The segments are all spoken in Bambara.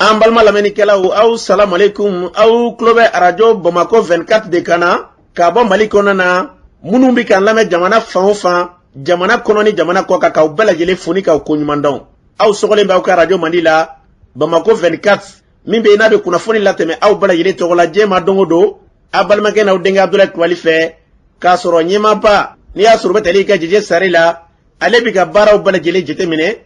An balma lamɛnnikɛlaw aw salamu alaikum aw tulo bɛ radio Bamako 24 de kan na ka bɔ Mali kɔnɔ na minnu bɛ kan lamɛn jamana fan o fan jamana kɔnɔ ni jamana kɔ kan k'aw bɛɛ lajɛlen foni k'aw ko ɲuman dɔn. Aw sɔgɔlen b'aw ka radio Mandi la Bamako 24 min bɛ n'a bɛ kunnafoni latɛmɛ aw bɛɛ lajɛlen tɔgɔ la diɲɛ ma don o don a balimakɛ n'aw denkɛ Abdulaye Kulibali fɛ k'a sɔrɔ ɲɛmaaba n'i y'a sɔrɔ bɛ tali ka jɛjɛ sari la ale bɛ ka baaraw bɛɛ lajɛlen jateminɛ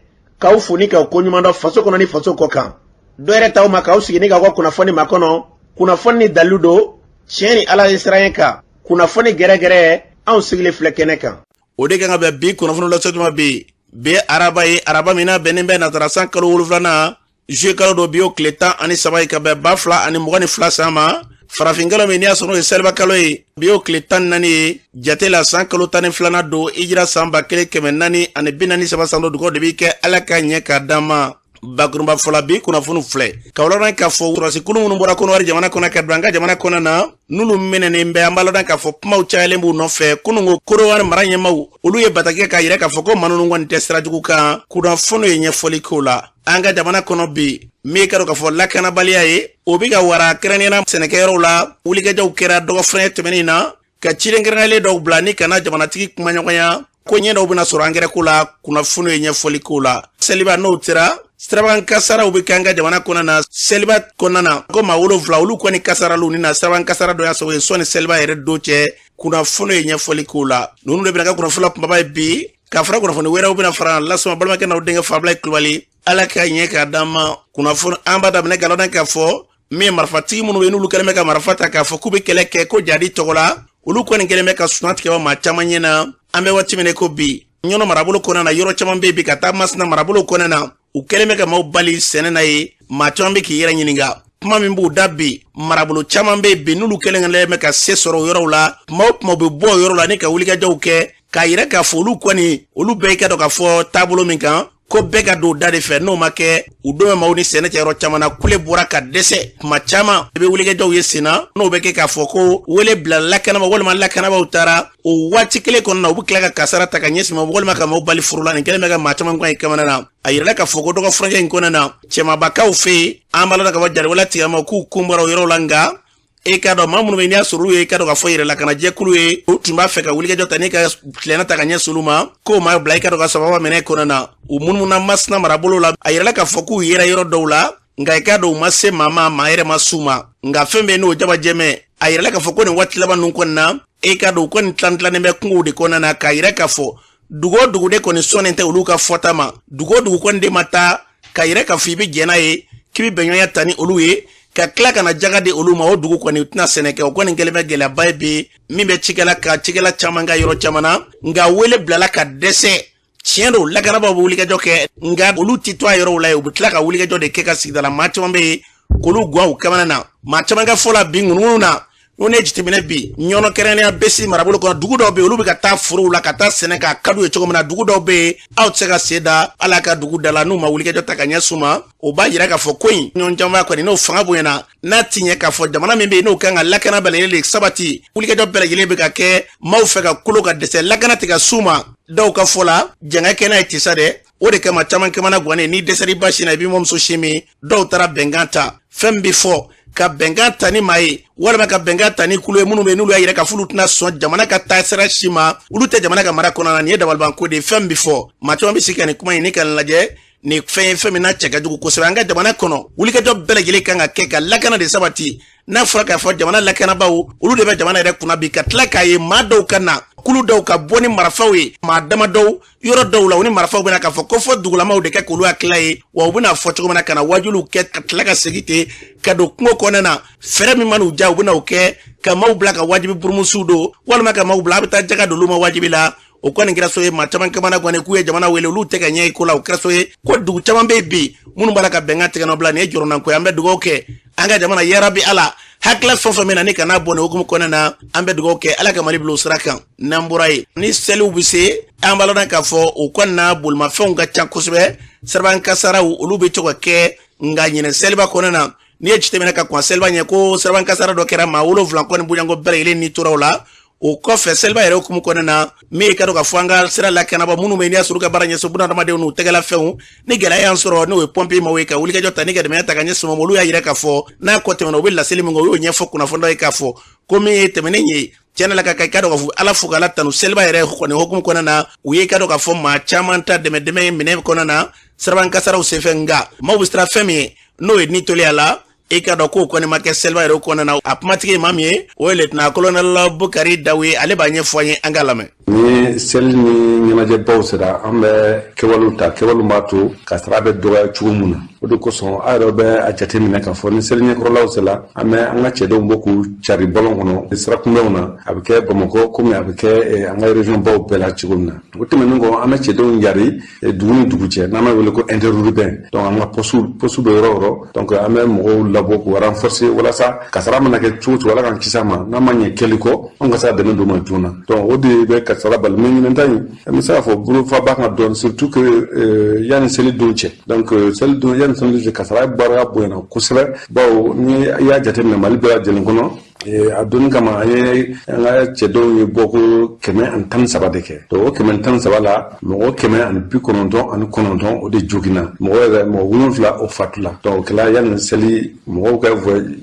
k'aw foni k'aw ko ɲuman dɔn faso kɔnɔ ni faso kɔ kan. Dɔwɛrɛ taw ma k'aw sigi ni k'aw ka kunnafoni ma kɔnɔ kunnafoni ni dalilu don tiɲɛ ni ala ye siran kan kunnafoni gɛrɛgɛrɛ anw sigilen filɛ kɛnɛ kan. O de kan ka bɛn bi kunnafoni lasɔtuma bi araba ye araba min na bɛnnen bɛ natara san kalo 7 juillet kalo dɔ bi o tile 13 ye ka bɛn 2022 san ma farafinkalo min n'i y'a sɔrɔ o ye seliba kalo ye bi o tile 14 ye jate la san kalo 12 don hijira san 1443 san dɔ dugawu de b'i kɛ ala ka ɲɛ k'a d'an ma. Bakurunba fɔla bi kunnafoni filɛ ka walalan k'a fɔ surasi kulu minnu bɔra kɔnɔwari jamana kɔnɔ ka don an ka jamana kɔnɔ na n'olu minɛnen bɛ an b'a ladan k'a fɔ kumaw cayalen b'u nɔfɛ kununko Korowari mara ɲɛmaw olu ye batakɛ k'a yɛrɛ k'a fɔ ko Manu kɔni tɛ sira jugu kan kunnafoni ye ɲɛfɔli k'o la an ka jamana kɔnɔ bi min ka dɔn k'a fɔ lakanabaliya ye o bi ka wara kɛrɛnkɛrɛnnenya sɛnɛkɛyɔrɔw la wulikɛjɔw kɛra dɔgɔfɛrɛn tɛmɛnen na ka cilen kɛrɛnkɛrɛnlen dɔw bila ni kana jamanatigi kumaɲɔgɔnya ko ɲɛ dɔw bɛna sɔrɔ angɛrɛ ko la kunnafoni ye ɲɛfɔli k'o la seliba n'o tera siraban kasaraw bɛ kɛ an ka jamana kɔnɔ na seliba kɔnɔ na ko maa 7 olu kɔni kasaralu ni na siraban kasara dɔ y'a sɔrɔ ye sɔni seliba yɛrɛ don cɛ kunnafoni ye ɲɛfɔli k'o la ninnu de bɛna ka kunnafoni kumaba ye bi ka fara kunnafoni wɛrɛw bɛna fara lasɔn balimakɛ n'aw denkɛ Abdulaye Kulibali ala ka ɲɛ k'a d'an ma kunnafoni an b'a daminɛ galɔdan k'a fɔ min marifatigi minnu bɛ n'olu kɛlen bɛ ka marifa ta k'a fɔ k'u bɛ kɛlɛ kɛ ko jadi tɔgɔ la olu kɔni kɛlen bɛ ka suna tigɛ maa caman ɲɛna an bɛ waati min ko bi ɲɔnɔ marabolo kɔnɔ na yɔrɔ caman bɛ bi ka taa Masina marabolo kɔnɔ na u kɛlen bɛ ka maaw bali sɛnɛ na ye maa caman bɛ k'i yɛrɛ ɲininka kuma min b'u da bi marabolo caman bɛ bi n'olu kɛlen bɛ ka se sɔrɔ o yɔrɔw la kuma bɛ bɔ o yɔrɔ la ni ka wulikajɔw kɛ k'a yɛrɛ k'a fɔ olu kɔni olu bɛɛ i ka dɔn k'a fɔ taabolo min kan ko bɛɛ ka don da de fɛ n'o ma kɛ u don bɛ maaw ni sɛnɛ cɛ yɔrɔ caman na kule bɔra ka dɛsɛ kuma caman i bɛ wulikɛjɔw ye senna n'o bɛ kɛ k'a fɔ ko wele bila lakanaba walima lakanabaw taara o waati kelen kɔnɔ na u bɛ tila ka kasara ta ka ɲɛsin ma walima ka maaw bali furu la nin kɛlen bɛ ka maa caman kan ye kamana na a yirala k'a fɔ ko dɔgɔ furancɛ in kɔnɔ na cɛmabakaw fɛ yen an b'a la ka bɔ jariwala tigɛma k'u kun bɔra o yɔrɔ la nka e ka dɔn maa minnu bɛ n'i y'a sɔrɔ olu ye i ka dɔn k'a fɔ yɛrɛ lakana jɛkulu ye o tun b'a fɛ ka wulikɛjɔ ta n'i ka tilena ta ka ɲɛsin olu ma k'o maa bila i ka dɔn ka sababa minɛ kɔnɔ na u munumuna Masina marabolo la a yirala k'a fɔ k'u yera yɔrɔ dɔw la nka i ka dɔn u ma se maa yɛrɛ ma s'u ma nka fɛn bɛ n'o jabajɛmɛ a yirala k'a fɔ ko nin waati laban ninnu kɔni na e ka dɔn u kɔni tilanen bɛ kungow de kɔnɔna na k'a yira k'a fɔ dugu o dugu de kɔni sɔnnen tɛ olu ka fɔta ma dugu o dugu kɔni de ma taa k'a yira k'a fɔ i bɛ jɛn n'a ye k'i bɛ bɛnɲɔgɔnya ta ni olu ye ka tila kana jaga di olu ma o dugu kɔni tɛna sɛnɛ kɛ o kɔni kɛlen bɛ gɛlɛyaba ye bi min bɛ cikɛla caman ka yɔrɔ caman na nka wele bilala ka dɛsɛ tiɲɛ don lakanabaw bɛ wulikɛjɔ kɛ nka olu tɛ to a yɔrɔw la ye u bɛ tila ka wulikɛjɔ de kɛ ka sigidala maa caman bɛ yen k'olu guwan u kamana na maa caman ka fɔ la bi ŋunuŋunu na n'o ne jateminɛ bi ɲɔnɔ kɛrɛnkɛrɛnnenya bɛsi marabolo kɔnɔ dugu dɔw bɛ yen olu bɛ ka taa forow la ka taa sɛnɛ k'a ka d'u ye cogo min na dugu dɔw bɛ yen aw tɛ se ka sen da ala ka dugu da la n'u ma wulikɛjɔ ta ka ɲɛsin u ma o b'a yira k'a fɔ ko in ɲɔgɔn caman kɔni n'o fanga bonyana n'a ti ɲɛ k'a fɔ jamana min bɛ yen n'o kan ka lakana bɛɛ lajɛlen de sabati wulikɛjɔ bɛɛ lajɛlen bɛ ka kɛ maaw fɛ ka kolo ka dɛsɛ lakana tɛ ka s'u ma dɔw ka fɔ la janga kɛ n'a ye tisa dɛ o de kama caman kɛmana guwanen ni dɛsɛri ba sin na i b'i mɔmuso sin min dɔw taara bɛnkan ta fɛn bɛ fɔ ka bɛnkan ta ni maa ye walima ka bɛnkan ta ni kulu ye minnu bɛ n'olu y'a yira ka fulu tɛna sɔn jamana ka taa sira si ma olu tɛ jamana ka mara kɔnɔna na nin ye dabalibanko de ye fɛn bɛ fɔ maa caman bɛ se ka nin kuma in ni ka lajɛ nin fɛn ye fɛn min n'a cɛ ka jugu kosɛbɛ an ka jamana kɔnɔ wulikɛjɔ bɛɛ lajɛlen kan ka kɛ ka lakana de sabati n'a fɔra k'a fɔ jamana lakanabaw olu de bɛ jamana yɛrɛ kunna bi ka tila k'a ye maa dɔw ka na kulu dɔw ka bɔ ni marifaw ye maa dama dɔw yɔrɔ dɔw la u ni marifaw bɛna k'a fɔ ko fɔ dugulamaw de kɛ k'olu hakilila ye wa u bɛna fɔ cogo min na ka na wajuliw kɛ ka tila ka segin ten ka don kungo kɔnɔna na fɛɛrɛ min man'u ja u bɛna o kɛ ka maaw bila ka wajibi burumusiw don walima ka maaw bila a bɛ taa jaga don olu ma wajibi la o kɔni kɛra so ye maa caman kamana guwanen k'u ye jamana wele olu tɛ ka ɲɛ i ko la o kɛra so ye ko dugu caman bɛ bi minnu b'a la ka bɛnkan tigɛ nɔ bila nin ye jɔrɔnako ye an bɛ dugawu kɛ an ka jamana yarabi ala hakilila fɛn fɛn min na ni kana bɔ nin hukumu kɔnɔna na an bɛ dugawu kɛ ala ka Mali bila o sira kan n'an bɔra ye ni seliw bɛ se an b'a lɔn k'a fɔ o kɔni na bolimafɛnw ka ca kosɛbɛ siraban kasaraw olu bɛ to ka kɛ nka ɲinɛ seliba kɔnɔna na n'i ye jateminɛ ka kɔn seliba ɲɛ ko siraban kasara dɔ kɛra maa 7 kɔni boɲanko bɛɛ lajɛlen ni tora o la o kɔfɛ seliba yɛrɛ hukumu kɔnɔna na min ka dɔn ka fɔ an ka sira lakanabɔ minnu bɛ n'i y'a sɔrɔ ka baara ɲɛsin bunadamadenw n'u tɛgɛla fɛnw ni gɛlɛya y'an sɔrɔ n'o ye pɔmpi ma ye ka wulikajɔ ta ni ka dɛmɛ ta ka ɲɛsin olu y'a yira k'a fɔ n'a kɔ tɛmɛna u bɛ laseli min kɛ o y'o ɲɛfɔ kunnafoni dɔ ye k'a fɔ ko min ye tɛmɛnen ye tiɲɛ la ka dɔn ka fɔ ala fo k'ala tanu seliba yɛrɛ kɔni hukumu kɔnɔna na u ye ka dɔn ka fɔ maa caman ta dɛmɛ minɛ kɔnɔna na siraban kasaraw senfɛ nka maaw bɛ sira fɛn min ye n'o ye ni toliya la i ka dɔn k'o kɔni ma kɛ seliba yɛrɛ kɔnɔna na a kumatigi ye maa min ye o ye lieutenant colonel Bukari Dawe ale b'a ɲɛfɔ an ye an k'a lamɛn. Ni seli ni ɲɛnajɛbaw sera an bɛ kɛwalew ta kɛwalew b'a to ka sara bɛ dɔgɔya cogo min na o de kosɔn a yɛrɛ bɛ a jate minɛ k'a fɔ ni seli ɲɛkɔrɔlaw sera an bɛ an ka cɛdenw bɔ k'u cari bɔlɔn kɔnɔ sira kunbɛnw na a bɛ kɛ Bamakɔ komi a bɛ kɛ an ka région baw bɛɛ la cogo min na o tɛmɛnen kɔ an bɛ cɛdenw yari dugu ni dugu cɛ n'an b'a wele ko interurbain donc an ka poste bɛ yɔrɔ o yɔrɔ donc an bɛ mɔgɔw labɔ k'u renforcer walasa kasara mana kɛ cogo cogo ala k'an kisi a ma n'a ma ɲɛ kɛli kɔ an ka se a dɛmɛ d'u ma joona donc o de bɛ kasara bali mais ɲinɛn ta in an bɛ se k'a fɔ bolofaba kan dɔɔni surtout que yanni seli don cɛ donc seli don yanni seli don cɛ kasara baara bonyana kosɛbɛ bawo ni i y'a jateminɛ Mali bɛɛ lajɛlen kɔnɔ a donni kama an ye an ka cɛdenw ye bɔko 113 de kɛ donc o 113 la mɔgɔ 199 o de joginna mɔgɔ 7 o fatula donc o kɛla yanni seli mɔgɔw ka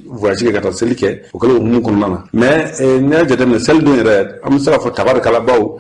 voyage kɛ ka taa seli kɛ o kɛla o hukumu kɔnɔna na mais n'i y'a jateminɛ seli don yɛrɛ an bɛ se k'a fɔ tabarikala bawo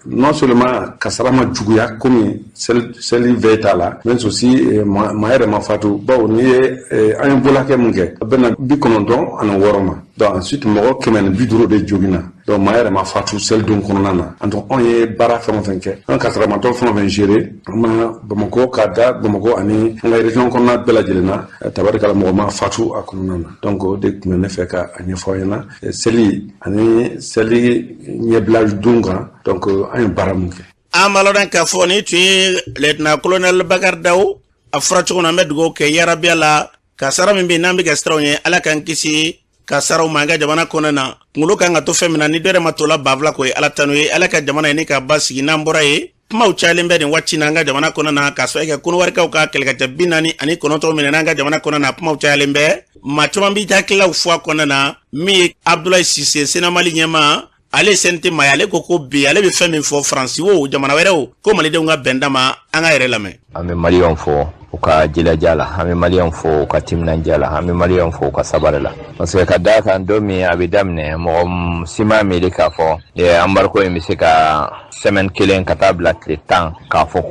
non seulement kasara ma juguya komi seli veille t'a la mais aussi maa yɛrɛ ma fatu bawo n'i ye an ye bolakɛ mun kɛ a bɛna 96 ma donc ensuite mɔgɔ 150 de joginna donc maa yɛrɛ ma fatu seli don kɔnɔna na en tout cas anw ye baara fɛn o fɛn kɛ an kasaramatɔ fɛn o fɛn gérer an ma Bamakɔ k'a da Bamakɔ ani an ka région kɔnɔna bɛɛ lajɛlen na tabarikala mɔgɔ ma fatu a kɔnɔna na donc o de tun bɛ ne fɛ ka a ɲɛfɔ aw ɲɛna seli ani seli ɲɛbila don kan donc an ye baara mun kɛ. an b'a lɔn k'a fɔ ni tun ye lieutenant colonel Bakari Dawo a fɔra cogo min na an bɛ dugawu kɛ yarabi la kasara min bɛ yen n'an bɛ kɛ siranw ye ala k'an kisi kasaraw ma an ka jamana kɔnɔ na kunkolo kan ka to fɛn min na ni dɔ yɛrɛ ma to la bafula ko ye ala tanu ye ala ka jamana ye ni ka ba sigi n'an bɔra ye kumaw cayalen bɛ nin waati na an ka jamana kɔnɔ na k'a sɔrɔ kɛ konowarikaw ka kɛlɛkɛcɛ 49 minɛ n'an ka jamana kɔnɔ na kumaw cayalen bɛ maa caman b'i hakililaw fɔ a kɔnɔ na min ye Abdoulaye Cissé Sena Mali ɲɛma ale sente ma ale ko bi ale bɛ fɛn min fɔ Faransi wo jamana wɛrɛw ko malidenw ka bɛnda ma an ka yɛrɛ lamɛn. an bɛ maliyɛnw fɔ u ka jilaja la an bɛ maliyɛnw fɔ u ka timinanja la an bɛ maliyɛnw fɔ u ka sabari la parce que ka da kan don min a bɛ daminɛ mɔgɔ si ma miiri k'a fɔ embargo in bɛ se ka semaine kelen ka taa bila tile 10 k'a fɔ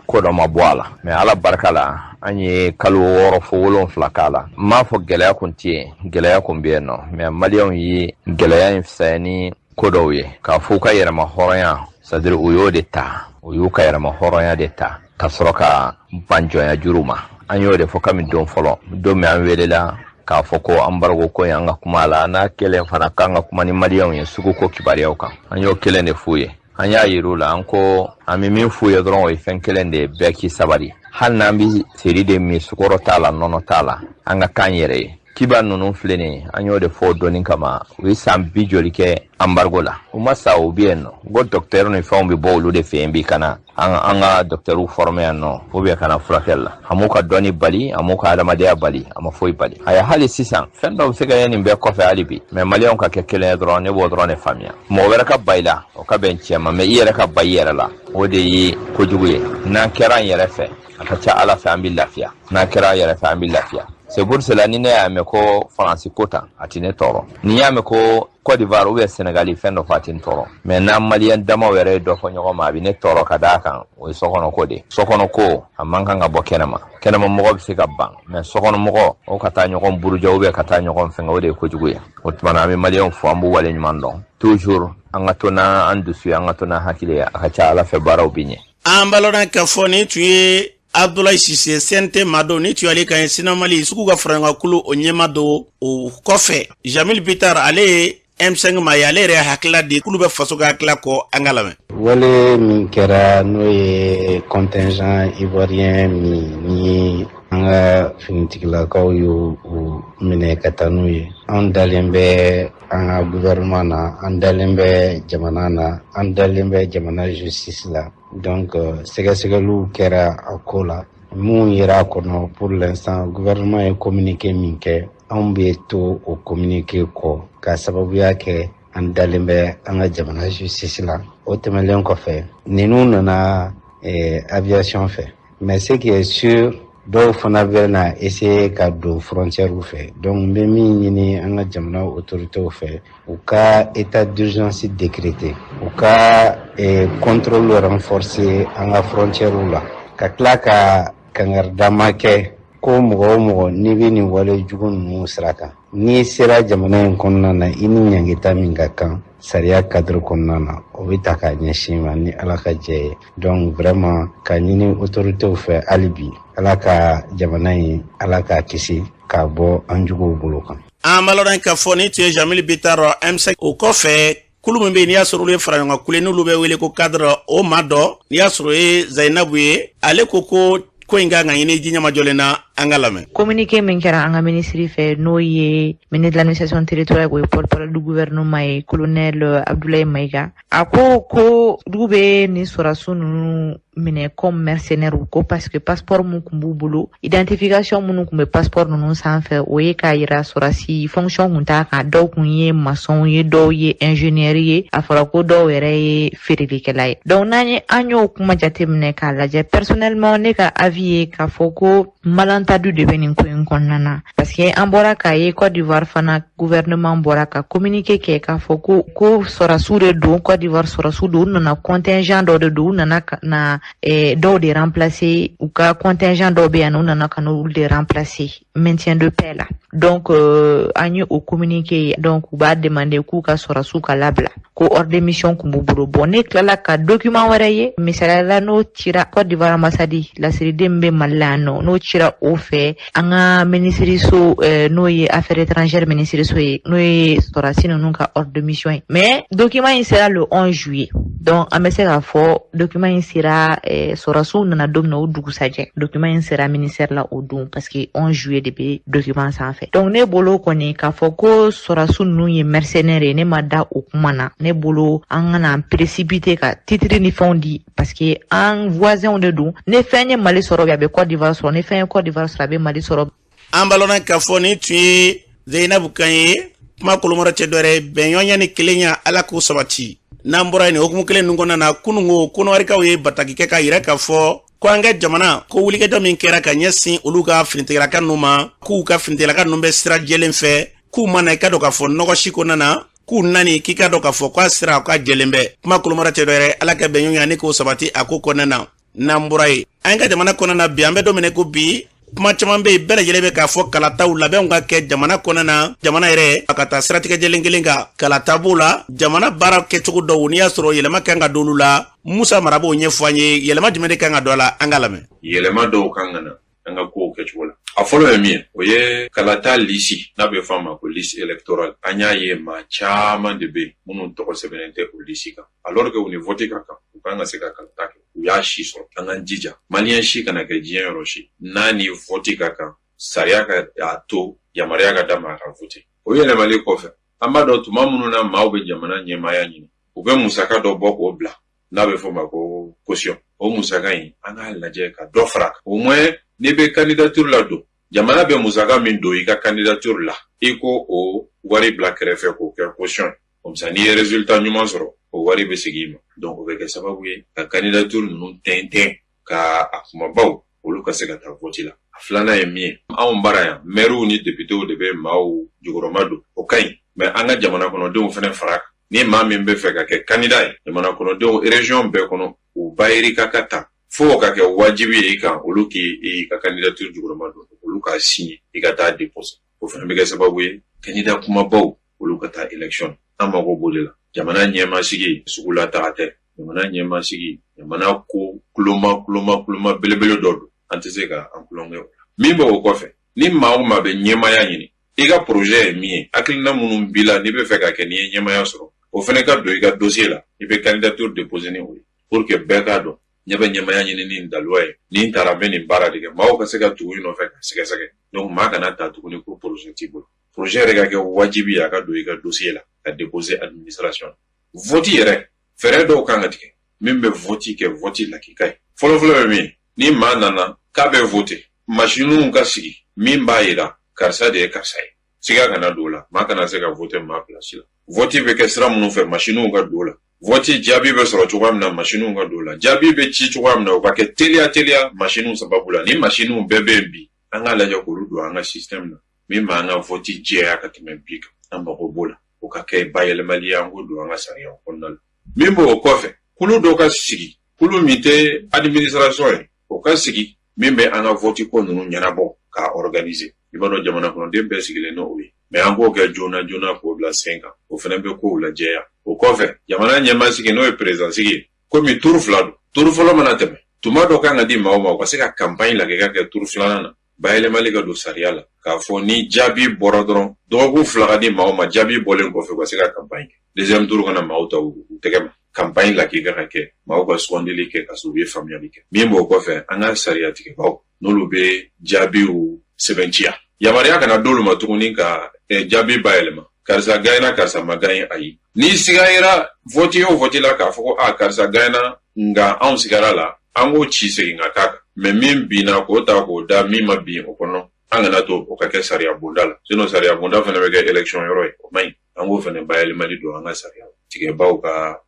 ko dɔ ma bɔ a la mais ala barika la an ye kalo 6 fo 7 k'a la n m'a fɔ gɛlɛya kun tɛ yen gɛlɛya kun bɛ yen nɔ mais maliyɛnw ye gɛlɛya in fisaya ni ko dɔw ye k'a fɔ ka yɛrɛma hɔrɔnya c'est-à-dire u y'o de ta u y'u ka yɛrɛma hɔrɔnya de ta ka sɔrɔ ka banjɔnya juru ma an y'o de fɔ kami don fɔlɔ don min an welela k'a fɔ ko embargo ko ye an ka kuma la n'a kɛlen fana k'an ka kuma ni maliyɛnw ye sugu ko kibaruyaw kan an y'o kelen de f'u ye an y'a yir'u la an ko an bɛ min f'u ye dɔrɔn o ye fɛn kelen de ye bɛɛ k'i sabari hali n'an bɛ seri de min sukɔrɔ t'a la nɔnɔ t'a la an ka kan yɛrɛ ye kiba ninnu filɛ nin ye an y'o de fɔ dɔɔni kama u ye san 20 joli kɛ embargo la u ma sa u bɛ yen nɔ ko docteur ni fɛnw bɛ bɔ olu de fɛ yen bi kana an ka docteurw former yan nɔ ou bien kana furakɛli la a m'u ka dɔnni bali a m'u ka adamadenya bali a ma foyi bali a ye hali sisan fɛn dɔw bɛ se ka ye nin bɛɛ kɔfɛ hali bi mais maliyɛnw ka kɛ kelen ye dɔrɔn ne b'o dɔrɔn de faamuya mɔgɔ wɛrɛ ka ba i la o ka bɛn cɛ ma mais i yɛrɛ ka ba i yɛrɛ la o de ye kojugu ye n'an kɛra an yɛrɛ fɛ a ka ca ala fɛ an bɛ lafiya n'an kɛra an yɛrɛ fɛ an bɛ lafiya c'est pour cela ni ne y'a mɛn ko faransi ko tan a tɛ ne tɔɔrɔ ni y'a mɛn ko Côte d'Ivoire ou bien Sénégal fɛn dɔ fɔ a tɛ ne tɔɔrɔ mais n'an maliyɛn damaw yɛrɛ ye dɔ fɔ ɲɔgɔn ma a bɛ ne tɔɔrɔ ka d'a kan o ye sokɔnɔ ko de sokɔnɔ ko a man kan ka bɔ kɛnɛma mɔgɔ bɛ se ka ban mais sokɔnɔ mɔgɔ o ka taa ɲɔgɔn buruja ou bien ka taa ɲɔgɔn fɛngɛ o de ye kojugu ye o tuma na an bɛ maliyɛnw fɔ an b'u wale ɲuman dɔn toujours an ka to n'an dusu ye an ka to n'an hakili ye a ka ca ala fɛ baaraw bɛ ɲɛ. an balɔrɔ ka fɔ ni tun ye Abdoulaye Cissé sente mado ni tu ale kan Sena Mali sugu ka faranga kulu o ɲɛma do o kɔfɛ Jamil Bitar ale M5 ma ale yɛrɛ hakila di kulu bɛ faso ka hakila kɔ an ka lamɛn. wale min kɛra n'o ye contingent ivoirien min ni an ka finitigilakaw y'o minɛ ka taa n'u ye an dalen bɛ an ka gouvernement na an dalen bɛ jamana na an dalen bɛ jamana justice la donc sɛgɛsɛgɛliw kɛra a ko la mun yera a kɔnɔ pour l'instant gouvernement ye communiqué min kɛ anw bɛ to o communiqué kɔ ka sababuya kɛ an dalen bɛ an ka jamana justice la. O tɛmɛlen kɔfɛ ninnu nana aviation fɛ, mais ce qui est sûr dɔw fana bɛ na essayer ka don frontière fɛ. Donc n bɛ min ɲini an ka jamana autorités fɛ, u ka état d'urgence décrété, u ka contrôle renforcé an ka frontière la, ka tila ka kangaridama kɛ ko mɔgɔ o mɔgɔ n'i bɛ nin wale jugu ninnu sira kan, n'i sera jamana in kɔnɔna na i ni ɲangita min ka kan sariya cadre kɔnɔna na, o bɛ ta k'a ɲɛsin ma ni ala ka jɛ ye. Donc vraiment ka ɲini autorités fɛ hali bi ala ka jamana in ala k'a kisi k'a bɔ an juguw bolo kan. An malɔrɔn k'a fɔ ni tun ye Jamil Bitar M5 o kɔfɛ kulu min bɛ yen n'i y'a sɔrɔ olu ye fara ɲɔgɔn kan kule n'olu bɛ wele ko cadre o ma dɔ n'i y'a sɔrɔ o ye Zainabu ye ale ko in ka ɲini ji ɲama jɔlen na an ka lamɛn. Communiqué min kɛra an ka ministre fɛ n'o ye ministre de l'administration territoriale o ye porte-parole du gouvernement ye colonel Abdoulaye Maïga a ko dugu bɛ nin sɔrɔdasiw ninnu minɛ comme mercenaires ko parce que passeport mun kun b'u bolo identification minnu kun bɛ passeport ninnu sanfɛ o ye k'a yira sɔrɔdasi fonction kun t'a kan, dɔw kun ye maçon ye, dɔw ye ingénieur ye, a fɔra ko dɔw yɛrɛ ye feerelikɛla ye. Donc an y'o kuma jateminɛ k'a lajɛ personnellement ne ka avis ye k'a fɔ ko malentendus de bɛ nin ko in kɔnɔna na parce que an bɔra k'a ye Côte d'Ivoire fana gouvernement bɔra ka communiqué kɛ k'a fɔ ko sɔrɔdasiw de don, Côte d'Ivoire sɔrɔdasiw don, u nana contingent dɔ de don, u nana na dɔw de remplacer, u ka contingent dɔw bɛ yan u nana ka n'olu de remplacer maintien de paix la. Donc an ye o communiqué, donc u b'a demander k'u ka sɔrɔdasiw ka labila ko hors de mission kun b'u bolo. Bon ne tilala ka document wɛrɛ ye misaliyala n'o cira Côte d'Ivoire ambassade lasiriden bɛ Mali la yan nɔ, n'o cira o fɛ an ka ministre so n'o ye affaires étrangères ministre so ye n'o ye sɔrɔdasi ninnu ka hors de mission ye. Mais document in sera le 11 juillet, donc an bɛ se k'a fɔ document in sera sɔrɔdasiw nana don min na o dugusajɛ document in sera ministère la o don parce que 11 juillet de bɛ document sanfɛ. Donc ne bolo kɔni k'a fɔ ko sɔrɔdasiw ninnu ye mercenaires ye ne ma da o kuma na, ne bolo an kana précipiter ka titre ni fɛnw di parce que an voisins de don, ne fɛn ye Mali sɔrɔ bi a bɛ Côte d'Ivoire sɔrɔ, ne fɛn ye Côte d'Ivoire sɔrɔ a bɛ Mali sɔrɔ. An balɔnna k'a fɔ ni tun ye Zainabu kan ye kuma kolomɔrɔ cɛ dɔ yɛrɛ bɛnɲɔgɔnya ni kelenya ala k'o sabati. N'an bɔra yen hukumu kelen ninnu kɔnɔna na kunungo kɔnɔwarikaw ye bataki kɛ k'a yira k'a fɔ ko an ka jamana ko wulikajɔ min kɛra ka ɲɛsin olu ka finitigilaka ninnu ma k'u ka finitigilaka ninnu bɛ sira jɛlen fɛ k'u mana i ka dɔn k'a fɔ nɔgɔ si kɔnɔna na k'u nani k'i ka dɔn k'a fɔ k'a sira k'a jɛlen bɛ. Kuma kolomɔrɔ cɛ dɔ yɛrɛ ala ka bɛnɲɔgɔnya ni k'o sabati a ko kɔnɔna na. N'an bɔra yen an ka jamana kɔnɔna na bi an bɛ don min ko bi kuma caman bɛ yen bɛɛ lajɛlen bɛ k'a fɔ kalataw labɛnw ka kɛ jamana kɔnɔna na, jamana yɛrɛ a ka taa siratigɛ jɛlen kelen kan kalata b'o la, jamana baara kɛcogo dɔw n'i y'a sɔrɔ yɛlɛma kan ka don olu la. Musa Mara b'o ɲɛfɔ an ye yɛlɛma jumɛn de kan ka don a la an ka lamɛn. Yɛlɛma dɔw kan ka na an ka kow kɛcogo la. A fɔlɔ ye min ye o ye kalata lisi n'a bɛ fɔ a ma ko liste électorale. An y'a ye maa caman de bɛ minnu tɔgɔ sɛbɛnnen tɛ o lisi kan alors que u ni vote ka kan u kan ka se ka kalata kɛ. U y'a si sɔrɔ an ka jija maliyɛn si kana kɛ diɲɛ yɔrɔ si n'a ni vote ka kan sariya ka a to yamaruya ka d'a ma a ka vote. O yɛlɛmalen kɔfɛ an b'a dɔn tuma minnu na maaw bɛ jamana ɲɛmaaya ɲini u bɛ musaka dɔ bɔ k'o bila n'a bɛ fɔ o ma ko caution. O musaka in an k'a lajɛ ka dɔ fara au moins n'i bɛ candidature la don jamana bɛ musaka min don i ka candidature la i ko o wari bila kɛrɛfɛ k'o kɛ caution comme ça n'i ye résultat ɲuman sɔrɔ o wari bɛ segin i ma. Donc o bɛ kɛ sababu ye ka candidature ninnu tɛntɛn ka a kumabaw olu ka se ka taa vote la. A filanan ye min ye anw bara yan maires ni députés de bɛ maaw jukɔrɔma don o ka ɲi mais an ka jamana kɔnɔdenw fana fara kan. Ni maa min bɛ fɛ ka kɛ candidat ye jamana kɔnɔdenw région bɛɛ kɔnɔ u bayirika ka ta fo ka kɛ wajibi ye i kan olu k'i ka candidature jukɔrɔma don olu k'a signer i ka taa déposer. O fana bɛ kɛ sababu ye candidat kumabaw olu ka taa élection an mago b'o de la. Jamana ɲɛmasigi sugula taga tɛ, jamana ɲɛmasigi jamana ko kuloma belebele dɔ don an tɛ se ka an kulonkɛ o la. Min bɛ o kɔfɛ ni maa o maa bɛ ɲɛmaya ɲini i ka projet ye min ye hakilina minnu b'i la n'i bɛ fɛ ka kɛ n'i ye ɲɛmaya sɔrɔ o fana ka don i ka dossier la i bɛ candidature déposer ni o ye pour que bɛɛ k'a dɔn ɲɛ bɛ ɲɛmaya ɲini ni daluwa ye ni taara bɛ nin baara de kɛ maaw ka se ka tugu i nɔfɛ ka sɛgɛsɛgɛ. Donc maa kana ta tuguni ko projet t'i bolo. Projet yɛrɛ ka kɛ wajibi ye a ka don i ka dossier la ka déposer administration. Vote yɛrɛ fɛɛrɛ dɔw kan ka tigɛ min bɛ vote kɛ vote lakika ye. Fɔlɔfɔlɔ bɛ min ni maa nana k'a bɛ vote machine ka sigi min b'a yira karisa de ye karisa ye siga kana don la maa kana se ka vote maa place la. vote be kɛ sira minnu fɛ machine ka don la vote jaabi bɛ sɔrɔ cogoya min na machine ka don la jaabi bɛ ci cogoya min na o ka kɛ teliya machine sababu la ni machine bɛɛ bɛ bi an ka lajɛ k'olu don an ka système na min b'an ka vote jɛya ka tɛmɛ bi kan an mago b'o la o ka kɛ bayɛlɛmali an k'o don an ka sariya kɔnɔna la min b'o kɔfɛ kulu dɔ ka sigi kulu min tɛ administration ye o ka sigi min bɛ an ka vote ko ninnu ɲɛnabɔ k'a organiser i b'a dɔn jamana kɔnɔden bɛɛ sigilen n'o ye mais an k'o kɛ joona k'o bila sen kan o fana bɛ kow lajɛya o kɔfɛ jamana ɲɛmaa sigi n'o ye président sigi ye komi turu fila don turu fɔlɔ mana tɛmɛ tuma dɔ kan ka di maa o maa u ka se ka campagne lagɛ ka kɛ turu filanan na bayɛlɛmali ka don sariya la k'a fɔ ni jaabi bɔra dɔrɔn dɔgɔkun fila ka di maa o maa jaabi bɔlen kɔfɛ u ka se ka campagne kɛ deuxième tour kana maaw ta u tɛgɛ ma campagne lagɛ ka kɛ maaw ka sugandili kɛ ka sɔrɔ u ye faamuyali kɛ min b'o kɔfɛ an ka sariya tigɛbaaw n'olu bɛ jaabiw sɛbɛntiya yamaruya kana d'olu ma tuguni ka jaabi bayɛlɛma karisa gagner karisa ma gagner ayi ni sigayira vote o vote la k'a fɔ ko karisa gagner nga anw sigara la an k'o ci segin ka k'a kan mais min binna k'o ta k'o da min ma bin o kɔnɔ an kana to o ka kɛ sariya bonda la sinon sariya bonda fana bɛ kɛ élection yɔrɔ ye o man ɲi an k'o fana bayɛlɛmali don an ka sariya tigɛbaaw ka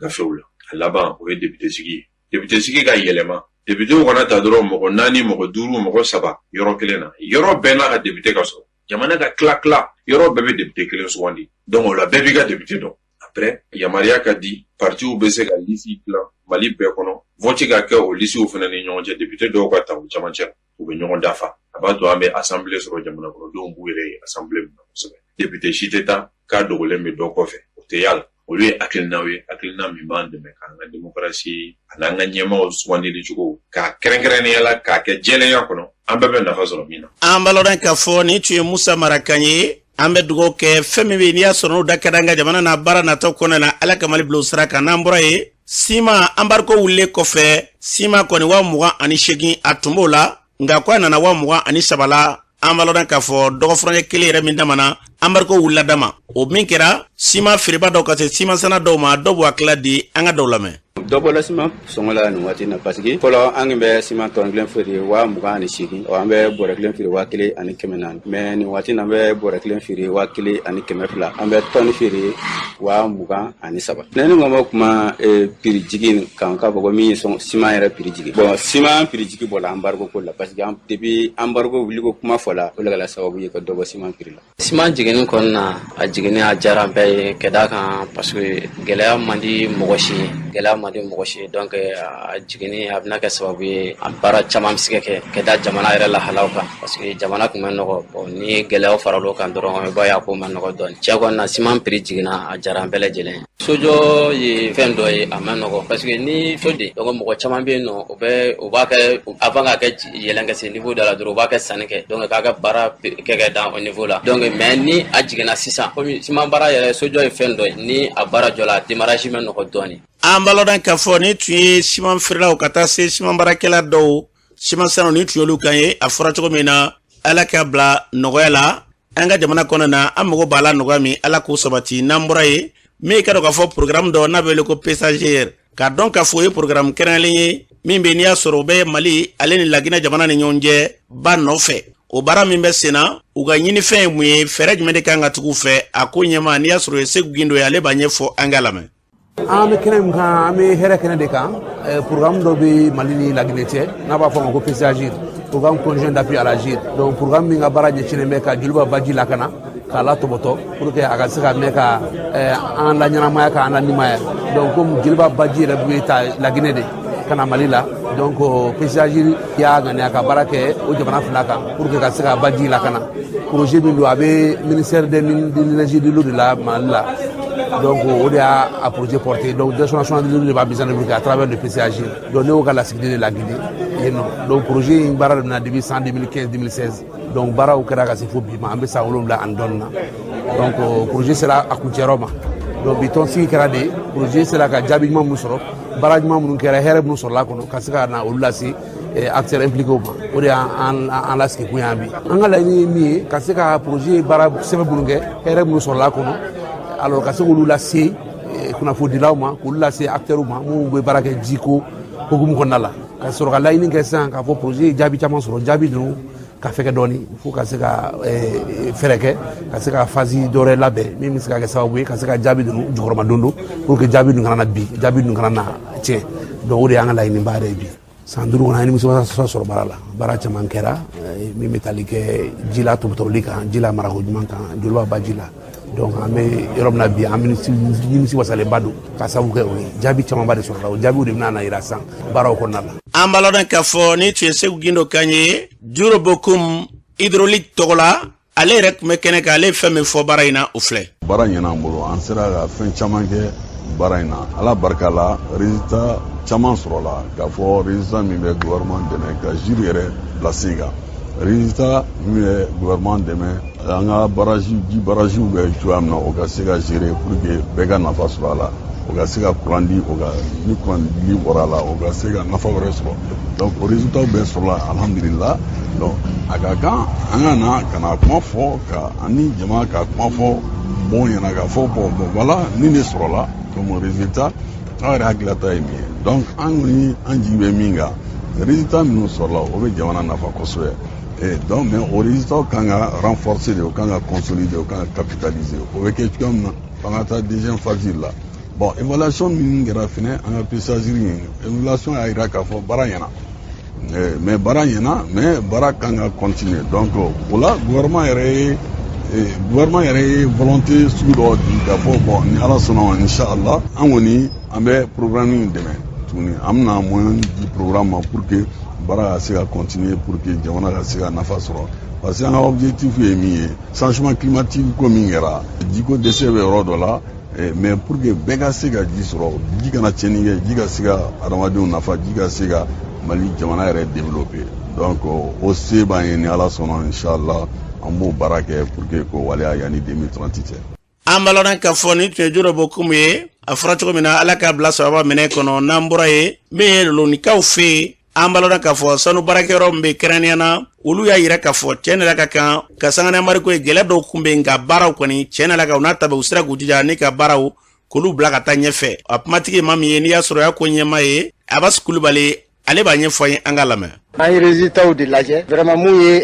gafew la a laban o ye député sigi ye député sigi ka yɛlɛma député kana ta dɔrɔn mɔgɔ 4 mɔgɔ 5 mɔgɔ 3 yɔrɔ kelen na yɔrɔ bɛɛ n'a ka député ka sɔrɔ jamana ka tila yɔrɔ bɛɛ bɛ député kelen sugandi donc o la bɛɛ b'i ka député dɔn après yamaruya ka di partiw bɛ se ka liste dilan Mali bɛɛ kɔnɔ vote ka kɛ o listew fana ni ɲɔgɔn cɛ député dɔw ka ta o camancɛ la u bɛ ɲɔgɔn dafa a b'a to an bɛ assemblée sɔrɔ jamana kɔnɔdenw b'u yɛrɛ ye assemblée min na kosɛbɛ député si tɛ taa k'a dogolen bɛ dɔ kɔfɛ o tɛ yala olu ye hakilinaw ye hakilina min b'an dɛmɛ k'an ka démocratie a n'an ka ɲɛmaaw sugandili cogo k'a kɛrɛnkɛrɛnnenya la k'a kɛ jɛlenya kɔnɔ an bɛɛ bɛ nafa sɔrɔ min na. an balɔrɔ k'a fɔ ni tun ye Musa Marakan ye an bɛ dugawu kɛ fɛn min bɛ yen n'i y'a sɔrɔ n'o da ka d'an ka jamana n'a baara natɔ kɔnɔ na ala ka Mali bila o sira kan n'an bɔra ye Sima embargo wulilen kɔfɛ Sima kɔni 28 a tun b'o la nka ko a nana 23 la an balɔrɔ k'a fɔ dɔgɔfurancɛ kelen yɛrɛ min damana embargo wulila dama o min kɛra Sima feereba dɔw ka se Sima sana dɔw ma dɔw b'u hakili di an ka dɔw lamɛn. Dɔbɔla siman sɔngɔla nin waati na parce que fɔlɔ an kun bɛ siman tɔn kelen feere 28 an bɛ bɔrɛ kelen feere 1400 mais nin waati na an bɛ bɔrɛ kelen feere 1200 an bɛ tɔni feere 23. ne ni mɔgɔ kuma prix jigi kan ka fɔ ko min siman yɛrɛ prix jigi bon siman prix jigi bɔla embargo ko la parce que depuis embargo wuli ko kuma fɔla o la sababu ye ka dɔbɔ siman prix la siman jigini kɔnɔna a jigini a jara bɛɛ ye ka da kan parce que gɛlɛya man di mɔgɔ si gɛlɛya man di mɔgɔ si donc a jigini a bɛna kɛ sababu ye a baara caman bɛ se ka kɛ ka da jamana yɛrɛ lahalaw kan parce que jamana tun bɛ nɔgɔ bon ni gɛlɛyaw faral'o kan dɔrɔn i b'a ye a ko ma nɔgɔ dɔɔni cɛ kɔni na siman prix jiginna a jara an bɛɛ lajɛlen sojɔ ye fɛn dɔ ye a ma nɔgɔ parce que ni so de donc mɔgɔ caman bɛ yen nɔ o b'a kɛ avant ka kɛ yɛlɛn ka se niveau dɔ la dɔrɔn u b'a kɛ sanni kɛ donc k'a ka baara kɛ dan o niveau la donc mais ni a jiginna sisan komi siman baara yɛrɛ sojɔ ye fɛn dɔ ye ni a baara jɔ la démarrage bɛ nɔgɔ dɔɔni. an balɔrɔ k'a fɔ ni tun ye siman feerelaw ka taa se siman baarakɛla dɔw siman sanu ni tun y'olu kan ye a fɔra cogo min na ala k'a bila nɔgɔya la an ka jamana kɔnɔ na an mago b'a la nɔgɔya min ala k'o sabati n'an bɔra ye min ka dɔn k'a fɔ programme dɔ n'a bɛ wele ko PSAGR k'a dɔn k'a fɔ o ye programme kɛrɛnkɛrɛnlen ye min bɛ n'i y'a sɔrɔ o bɛ Mali ale ni Laginɛ jamana ni ɲɔgɔn cɛ ba nɔfɛ o baara min bɛ sen na u ka ɲinifɛn ye mun ye fɛɛrɛ jumɛn de kan ka tugu fɛ a ko ɲɛma n'i y'a sɔrɔ o ye Seku Gindo ye ale b'a ɲɛfɔ an ka lamɛn. an bɛ kɛnɛ min kan an bɛ hɛrɛ kɛnɛ de kan programme dɔ bɛ Mali ni Laginɛ cɛ n'a b'a fɔ a ma ko PSAGR programme conjoint d'appui à l'agir donc programme min ka baara ɲɛsinnen bɛ ka joliba baji lakana k'a la tɔbɔtɔ pour que a ka se ka mɛn ka an la ɲɛnamaya ka an la nimaya donc comme joliba baji yɛrɛ bɛ ta Laginɛ de ka na Mali la donc PSAGR y'a ŋaniya ka baara kɛ o jamana fila kan pour que ka se ka baji lakana projet min don a bɛ ministère de l'énergie de l'eau de la Mali la donc o de y'a projet porté donc direction nationale de l'eau de b'a mise en œuvre à travers le PSAGR donc ne y'o ka lasigiden de laginɛ yen nɔ donc projet in baara daminɛ depuis 2015 2016 donc baaraw kɛra ka se fo bi ma an bɛ san 7 ani dɔɔni na donc projet sera a kuncɛyɔrɔ ma donc bi tɔnsigi kɛra de projet sera ka jaabi ɲuman minnu sɔrɔ baara ɲuman minnu kɛra hɛrɛ minnu sɔrɔla a kɔnɔ ka se ka na olu lase acteurs impliqués ma o de y'an lasigi kun y'an bi an ka laɲini ye min ye ka se ka projet baara sɛbɛn minnu kɛ hɛrɛ minnu sɔrɔla a kɔnɔ alors ka se k'olu lase kunnafonidilaw ma k'olu lase acteurs ma minnu bɛ baara kɛ jiko hukumu kɔnɔna la ka sɔrɔ ka laɲini kɛ sisan k'a fɔ projet ye jaabi caman sɔrɔ jaabi ninnu ka fɛkɛ dɔɔni fo ka se ka fɛrɛ kɛ ka se ka phase dɔ wɛrɛ labɛn min bɛ se ka kɛ sababu ye ka se ka jaabi ninnu jukɔrɔma don pour que jaabi ninnu kana na bi jaabi ninnu kana na tiɲɛ donc o de y'an ka laɲiniba yɛrɛ ye bi san 5 kɔnɔ an ye nimisiwasa sɔrɔ baara la baara caman kɛra min bɛ tali kɛ ji la tɔbɔtɔbɔli kan ji la marako ɲuman kan joliba ba ji la donc an bɛ yɔrɔ min na bi an nimisi wasalenba don ka sababu kɛ o ye jaabi camanba de sɔrɔla o jaabiw de bɛna na yira san baaraw kɔnɔna la. an b'a lɔn k'a fɔ ni tun ye Segu Gindo kan ye Juro Bokum hydraulique tɔgɔ la ale yɛrɛ tun bɛ kɛnɛ kan ale ye fɛn min fɔ baara in na o filɛ. baara ɲɛna an bolo an sera ka fɛn caman kɛ baara in na ala barika la résultat caman sɔrɔla k'a fɔ résultat min bɛ gouvernement dɛmɛ ka jury yɛrɛ bila sen kan résultat min bɛ gouvernement dɛmɛ an ka ji barajiw bɛ cogoya min na o ka se ka gérer pour que bɛɛ ka nafa sɔrɔ a la o ka se ka courant di o ka ni courant dili bɔra a la o ka se ka nafa wɛrɛ sɔrɔ donc o résultat bɛɛ sɔrɔla alhamdulillah donc a ka kan an ka na ka na kuma fɔ ka ani jama ka kuma fɔ bon ɲɛna k'a fɔ bon voilà ni ne sɔrɔla comme résultat an yɛrɛ hakilata ye min ye donc an kɔni an jigi bɛ min kan résultat minnu sɔrɔla o bɛ jamana nafa kosɛbɛ et donc mais o résultat kan ka renforcer de o kan ka consolider o kan ka capitaliser o bɛ kɛ cogoya min na f'an ka taa deuxième phase la bon évaluation min kɛra fɛnɛ an ka pesagiri ye évaluation y'a jira k'a fɔ baara ɲɛna mais baara ɲɛna mais baara kan ka continuer donc o la gouvernement yɛrɛ ye volonté sugu dɔ di k'a fɔ bon ni ala sɔnna ma inchallah an kɔni an bɛ programme in dɛmɛ tuguni an bɛna moyen di programme ma pour que baara ka se ka continuer pour que jamana ka se ka nafa sɔrɔ parce que an ka objectif ye min ye changement climatique ko min kɛra jiko dɛsɛ bɛ yɔrɔ dɔ la mais pour que bɛɛ ka se ka ji sɔrɔ ji kana tiɲɛni kɛ ji ka se ka adamadenw nafa ji ka se ka Mali jamana yɛrɛ développer donc o se b'an ye ni ala sɔnna inchallah an b'o baara kɛ pour que ko waleya yanni 2030 cɛ. an b'a lɔn k'a fɔ ni tun ye Juro Bokum ye a fɔra cogo min na ala k'a bila sababa minɛ kɔnɔ n'an bɔra ye min ye lolonikaw fɛ yen an b'a lɔn k'a fɔ sanu baarakɛyɔrɔ min bɛ kɛrɛnkɛrɛnnenya na olu y'a yira k'a fɔ tiɲɛ de la ka kan ka sanga mariko ye gɛlɛya dɔw kun bɛ nka baaraw kɔni tiɲɛ de la ka u n'a ta bɛ u sera k'u jija ni ka baaraw k'olu bila ka taa ɲɛfɛ a kumatigi maa min ye n'i y'a sɔrɔ y'a ko ɲɛma ye Abass Kulibali ale b'a ɲɛfɔ ye an ka lamɛn. an ye résultats de lajɛ vraiment mun ye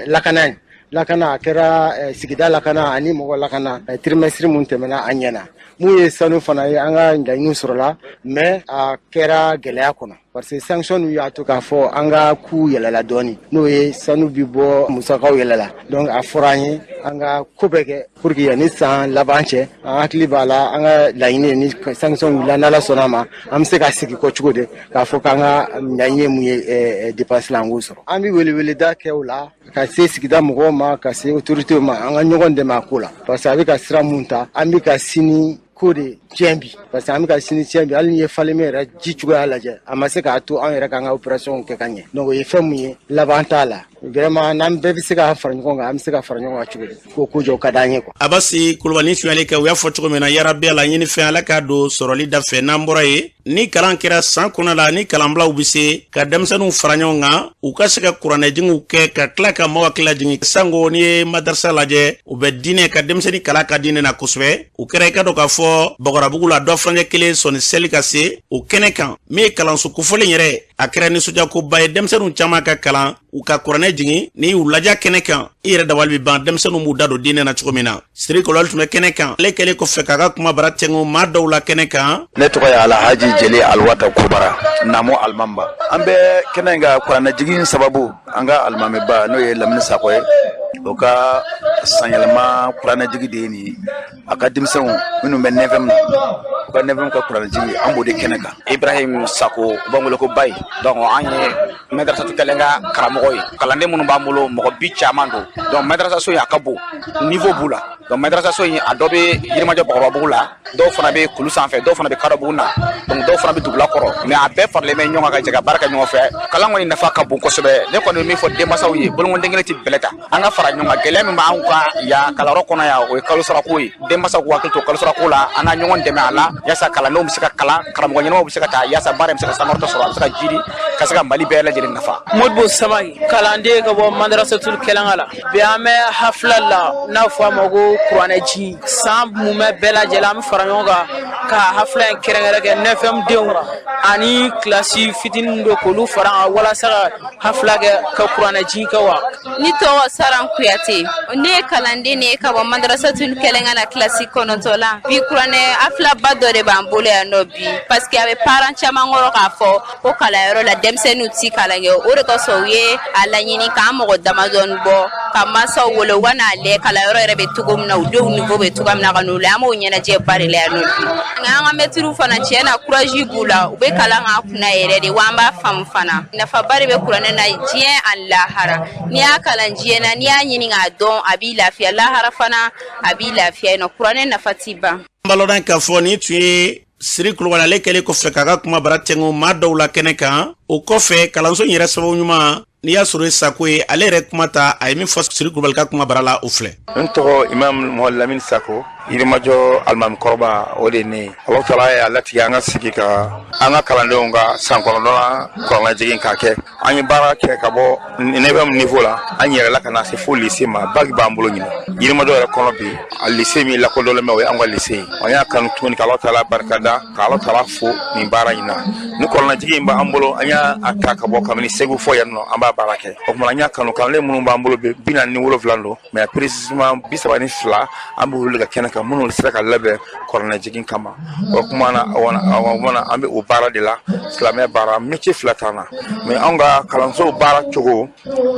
lakana ye lakana a kɛra sigida lakana ani mɔgɔ lakana trimestre mun tɛmɛna an ɲɛna mun ye sanu fana ye an ka laɲiniw sɔrɔla mais a kɛra gɛlɛya kɔnɔ parce que sanction y'a to k'a fɔ an ka coût yɛlɛla dɔɔni n'o ye sanu bi bɔ musakaw yɛlɛla donc a fɔra an ye an ka ko bɛɛ kɛ pour que yanni san laban cɛ an hakili b'a la an ka laɲini ni sanction wulila n'ala sɔnna ma an bɛ se ka sigi kɔ cogo de k'a fɔ k'an ka laɲini ye mun ye dépense la an k'o sɔrɔ an bɛ weleweleda kɛ o la ka se sigida mɔgɔw ma ka se autorités ma an ka ɲɔgɔn dɛmɛ a ko la parce que a bɛ ka sira mun ta an bɛ ka sini ko de tiɲɛ bi parce que an bɛ ka sini tiɲɛ bi hali ni ye Falemɛ yɛrɛ ji cogoya lajɛ a ma se k'a to an yɛrɛ k'an ka opération kɛ ka ɲɛ donc o ye fɛn mun ye laban t'a la vraiment n'an bɛɛ bɛ se ka fara ɲɔgɔn kan an bɛ se ka fara ɲɔgɔn kan cogo di ko ko jɔ ka d'an ye quoi. Abass Kulibali suyali kɛ u y'a fɔ cogo min na yarabi ala ɲini fɛn ala k'a don sɔrɔli da fɛ n'an bɔra ye ni kalan kɛra san kɔnɔ la ni kalanbulaw bɛ se ka denmisɛnninw fara ɲɔgɔn kan u ka se ka kuranɛjigiw kɛ ka tila ka mɔgɔ hakili lajigin sango n'i ye madarasa lajɛ u bɛ diinɛ ka denmisɛnnin kalan ka diinɛ na kosɛbɛ u kɛra i ka dɔn k'a fɔ Bakɔrɔbugu la dɔ furancɛ kelen sɔnni seli ka se o kɛnɛ kan min ye kalanso kofɔlen yɛrɛ a kɛra nisɔndiyakoba ye denmisɛnninw caman ka kalan u ka kuranɛ jigin ni y'u lajɛ kɛnɛ kan i yɛrɛ dabali bɛ ban denmisɛnninw b'u da don diinɛ na cogo min na Siri Kulibali tun bɛ kɛnɛ kan ale kɛlen kɔfɛ k'a ka kuma bara tɛnku maa dɔw la kɛnɛ kan. ne tɔgɔ ye Alhaji Jeli Alwata Kubara Namo Almamba an bɛ kɛnɛ in ka kuranɛ jigin sababu an ka alimamiba n'o ye Lamini Sakɔ ye o ka sanyɛlɛma kuranɛ jigi de ye nin ye a ka denmisɛnw minnu bɛ 9e na u ka 9e ka kuranɛ jigi an b'o de kɛnɛ kan. Ibrahim Sako u b'an wele ko Bayi donc an ye madrasatu kɛlen ka karamɔgɔ ye kalanden minnu b'an bolo mɔgɔ bi caman don donc madrasaso in a ka bon niveau b'u la donc madrasaso in a dɔ bɛ Yirimajɔ Bakɔrɔbabugu la dɔw fana bɛ Kulu sanfɛ dɔw fana bɛ Kadabugu na donc dɔw fana bɛ Dugula kɔrɔ mais a bɛɛ faralen bɛ ɲɔgɔn kan ka jɛ ka baara kɛ ɲɔgɔn fɛ kalan kɔni nafa ka bon kosɛbɛ ne kɔni bɛ min fɔ denmansaw ye bolokoden kelen tɛ bɛlɛ ta an ka fara ɲɔgɔn kan gɛlɛya min b'anw ka yan kalanyɔrɔ kɔnɔ yan o ye kalo sarako ye denmansaw k'u hakili to kalo sarako la an ka ɲɔgɔn dɛmɛ a la yaasa kalandenw bɛ se ka kalan karamɔgɔ ɲɛnamaw bɛ se ka taa yaasa baara in bɛ se ka samarata sɔrɔ a bɛ se ka jiri ka se ka Mali bɛɛ lajɛlen nafa. Modibo Samake kalanden ka bɔ madrasatul kɛlɛnga la bi an bɛ hafila la n'a fɔ a ma ko kuranɛji san mun bɛ bɛɛ lajɛlen an bɛ fara ɲɔgɔn kan ka hafla kɛrɛnkɛrɛn kɛ 9e denw ani klasi fitinin do k'olu fara walasa hafla kɛ ka kuranɛji kɛ wa. Ni tɔgɔ Saran Kuyate, ne ye kalanden ne ka bɔ madrasatul Kɛlɛngana klasi 9 la. Bi kuranɛ hafla ba dɔ de b'an bolo yan nɔ bi parce que a bɛ parents caman kɔrɔ k'a fɔ ko kalanyɔrɔ la denmisɛnninw ti kalan kɛ o de kosɔn u ye a laɲini k'an mɔgɔ damadɔni bɔ ka masaw wele u ka n'a lajɛ kalanyɔrɔ yɛrɛ bɛ cogo min na u denw niveau bɛ cogo min na ka n'u lajɛ an b'o ɲɛnajɛ ba de la yan nɔ bi. Nka an ka mɛtiriw fana tiɲɛ na courage b'u la u bɛ kalan k'an kunna yɛrɛ de wa an b'a faamu fana nafaba de bɛ kuranɛ na diɲɛ ani lahara n'i y'a kalan diɲɛ na n'i y'a ɲini k'a dɔn a b'i lafiya lahara fana a b'i lafiya yen nɔ kuranɛ nafa ti ban. Balodan k'a fɔ ni tun ye Siri Kulubali ale kɛlen kɔfɛ k'a ka kuma bara tɛngu maa dɔw la kɛnɛ kan o kɔfɛ kalanso in yɛrɛ sababu ɲuman n'i y'a sɔrɔ Sako ye ale yɛrɛ kuma ta a ye min fɔ Siri Kulubali ka kuma bara la o filɛ. N tɔgɔ Imam Mohamed Lamine Sako Yirimajɔ Alimami kɔrɔba o de ne Alahu Taala ye a latigɛ an ka sigi ka an ka kalandenw ka san kɔnɔntɔnna kuranɛjigin k'a kɛ an ye baara kɛ ka bɔ 9e niveau la an yɛrɛla ka na se fo lycée ma bague b'an bolo ɲina Yirimajɔ yɛrɛ kɔnɔ bi a lycée min lakodɔnlen bɛ o ye an ka lycée ye an y'a kanu tuguni ka Alahu Taala barikada ka Alahu Taala fo nin baara in na ni kuranɛjigin b'an bolo an y'a ta ka bɔ kabini Segu fɔ yan nɔ an b'a baara kɛ o tuma an y'a kanu kalanden minnu b'an bolo bi 47 don mais précisément 32 an bɛ wuli ka kɛnɛ kan minnu sera ka labɛn kuranɛjigin kama o kuma na an bɛ o baara de la silamɛ baara métier 2 t'an na mais an ka kalanso baara cogo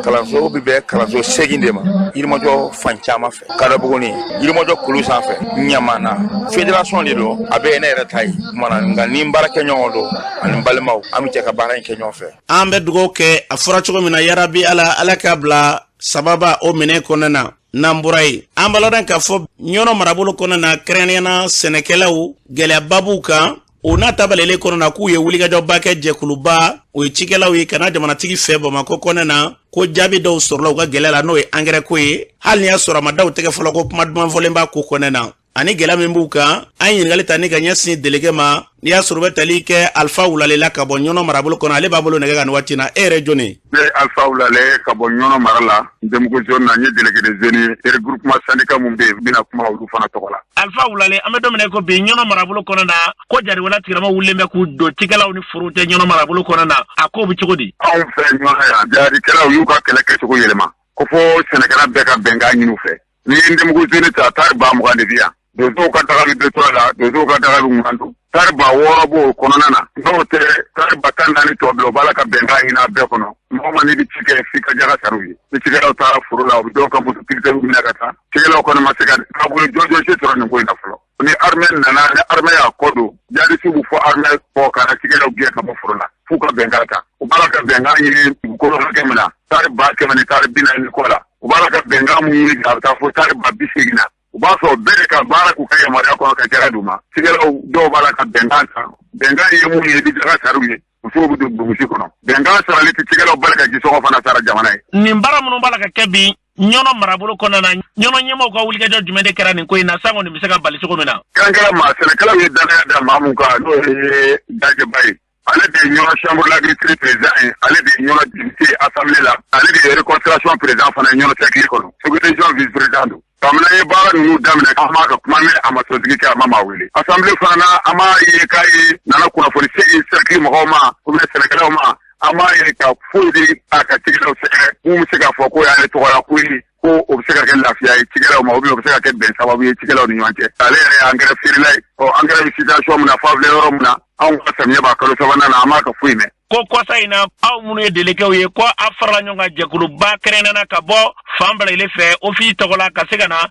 kalanso bɛ bɛn kalanso 8 de ma Yirimajɔ fan caman fɛ Kadabuguni Yirimajɔ kulu sanfɛ Ɲamana fédération de don a bɛɛ ye ne yɛrɛ ta ye kumana nka ni baara kɛ ɲɔgɔn don ani balimaw an bɛ jɛ ka baara in kɛ ɲɔgɔn fɛ an bɛ dugawu kɛ a fɔra cogo min na yarabi ala k'a bila sababa o minɛ kɔnɔna na n'an bɔra ye an baladan k'a fɔ ɲɔnɔ marabolo kɔnɔna na kɛrɛnkɛrɛnnenya sɛnɛkɛlaw gɛlɛyaba b'u kan o n'a tabalele kɔnɔ na k'u ye wulikajɔba kɛ jɛkuluba o ye cikɛlaw ye ka na jamanatigi fɛ Bamakɔ kɔnɔna na ko jaabi dɔw sɔrɔla u ka gɛlɛya la n'o ye engrais ko ye hali ni y'a sɔrɔ a ma daw tɛgɛ fɔlɔ ko kuma duman fɔlen b'a ko kɔnɔna na ani gɛlɛya min b'u kan an ye ɲininkali ta ni ka ɲɛsin délégué ma n'i y'a sɔrɔ u bɛ tali kɛ Alpha Wulale la ka bɔ ɲɔnɔ marabolo kɔnɔ ale b'a bolo nɛgɛ kan nin waati na e yɛrɛ jɔni ne Alpha Wulale ka bɔ ɲɔnɔ mara la Ndemugu zone na n ye délégué de zone ye regroupement syndicat mun bɛ yen bɛna kuma olu fana tɔgɔ la Alpha Wulale an bɛ don min na ko bi ɲɔnɔ marabolo kɔnɔ na ko jariwala tigilama wulilen bɛ k'u don cikɛlaw ni forow tɛ ɲɔnɔ marabolo kɔnɔ na a ko bɛ cogo di anw fɛ ɲɔnɔ yan jarikɛlaw y'u ka kɛlɛ kɛcogo yɛlɛma ko fo sɛnɛkɛla bɛɛ ka bɛnkan ɲini u fɛ ni ye Ndemugu zone ta tari 20 de bi yan donsow ka dagali bɛ to la donsow ka dagali ŋan don tari 6 b'o kɔnɔna na n'o tɛ tari 14 tɔ bila o b'a la ka bɛnkan ɲini a bɛɛ kɔnɔ mɔgɔ ma n'i bɛ ci kɛ f'i ka jaga sara u ye ni cikɛlaw taara foro la u bɛ dɔw ka moto pikiteriw minɛ ka taa cikɛlaw kɔni ma se ka taabolo jɔnjɔn sɔrɔ nin ko in na fɔlɔ ni armée nana ni armée y'a kɔ don jadisi b'u fɔ armée kɔ ka na cikɛlaw gɛn ka bɔ foro la f'u ka bɛnkan ta u b'a la ka bɛnkan ɲini dugukolo hakɛ min na tari 100 ni tari 40 kɔ la u b'a la ka bɛnkan mun ɲini a bɛ taa fo tari 80 na u b'a sɔrɔ bɛɛ de ka baara k'u ka yamaruya kɔnɔ ka jara d'u ma cikɛlaw dɔw b'a la ka bɛnkan ta bɛnkan ye mun ye i bɛ jaga sara u ye musow bɛ don bugusi kɔnɔ bɛnkan sarali tɛ cikɛlaw bali ka jisɔngɔ fana sara jamana ye nin baara minnu b'a la ka kɛ bi ɲɔnɔ marabolo kɔnɔna na ɲɔnɔ ɲɛmɔgɔw ka wulikajɔ jumɛn de kɛra nin ko in na san kɔni bɛ se ka bali cogo min na kɛrɛnkɛrɛn ma sɛnɛkɛlaw ye danaya da maa mun kan n'o ye Dajɛba ye ale de ye ɲɔnɔ chambre d'agriculture président ye ale de ye ɲɔnɔ député assemblée la ale de ye réconciliation président fana ye ɲɔnɔ cɛkiri kɔnɔ secrétaire vice président don kabini ye baara ninnu daminɛ an b'a ka kuma mɛn a ma sotigi kɛ a ma maa wele assemblée fana na an b'a ye k'a ye nana kunnafoni cercle mɔgɔw ma ou bien sɛnɛkɛlaw ma an b'a ye ka foyi di a ka cikɛlaw sɛgɛrɛ mun bɛ se k'a fɔ ko y'ale tɔgɔla ko ye ko o bɛ se ka kɛ lafiya ye cikɛlaw ma ou bien o bɛ se ka kɛ bɛn sababu ye cikɛlaw ni ɲɔgɔn cɛ ale yɛrɛ ye engrais feerela ye engrais bɛ situation min na fɔ filɛ yɔrɔ min na anw ka samiyɛ b'a kalo 3nan na an b'a ka foyi mɛn ko kɔsa in na aw minnu ye déléguéw ye ko a farala ɲɔgɔn kan jɛkuluba kɛrɛnkɛrɛnna ka bɔ fan bɛɛ lajɛlen fɛ office tɔgɔ la ka se ka na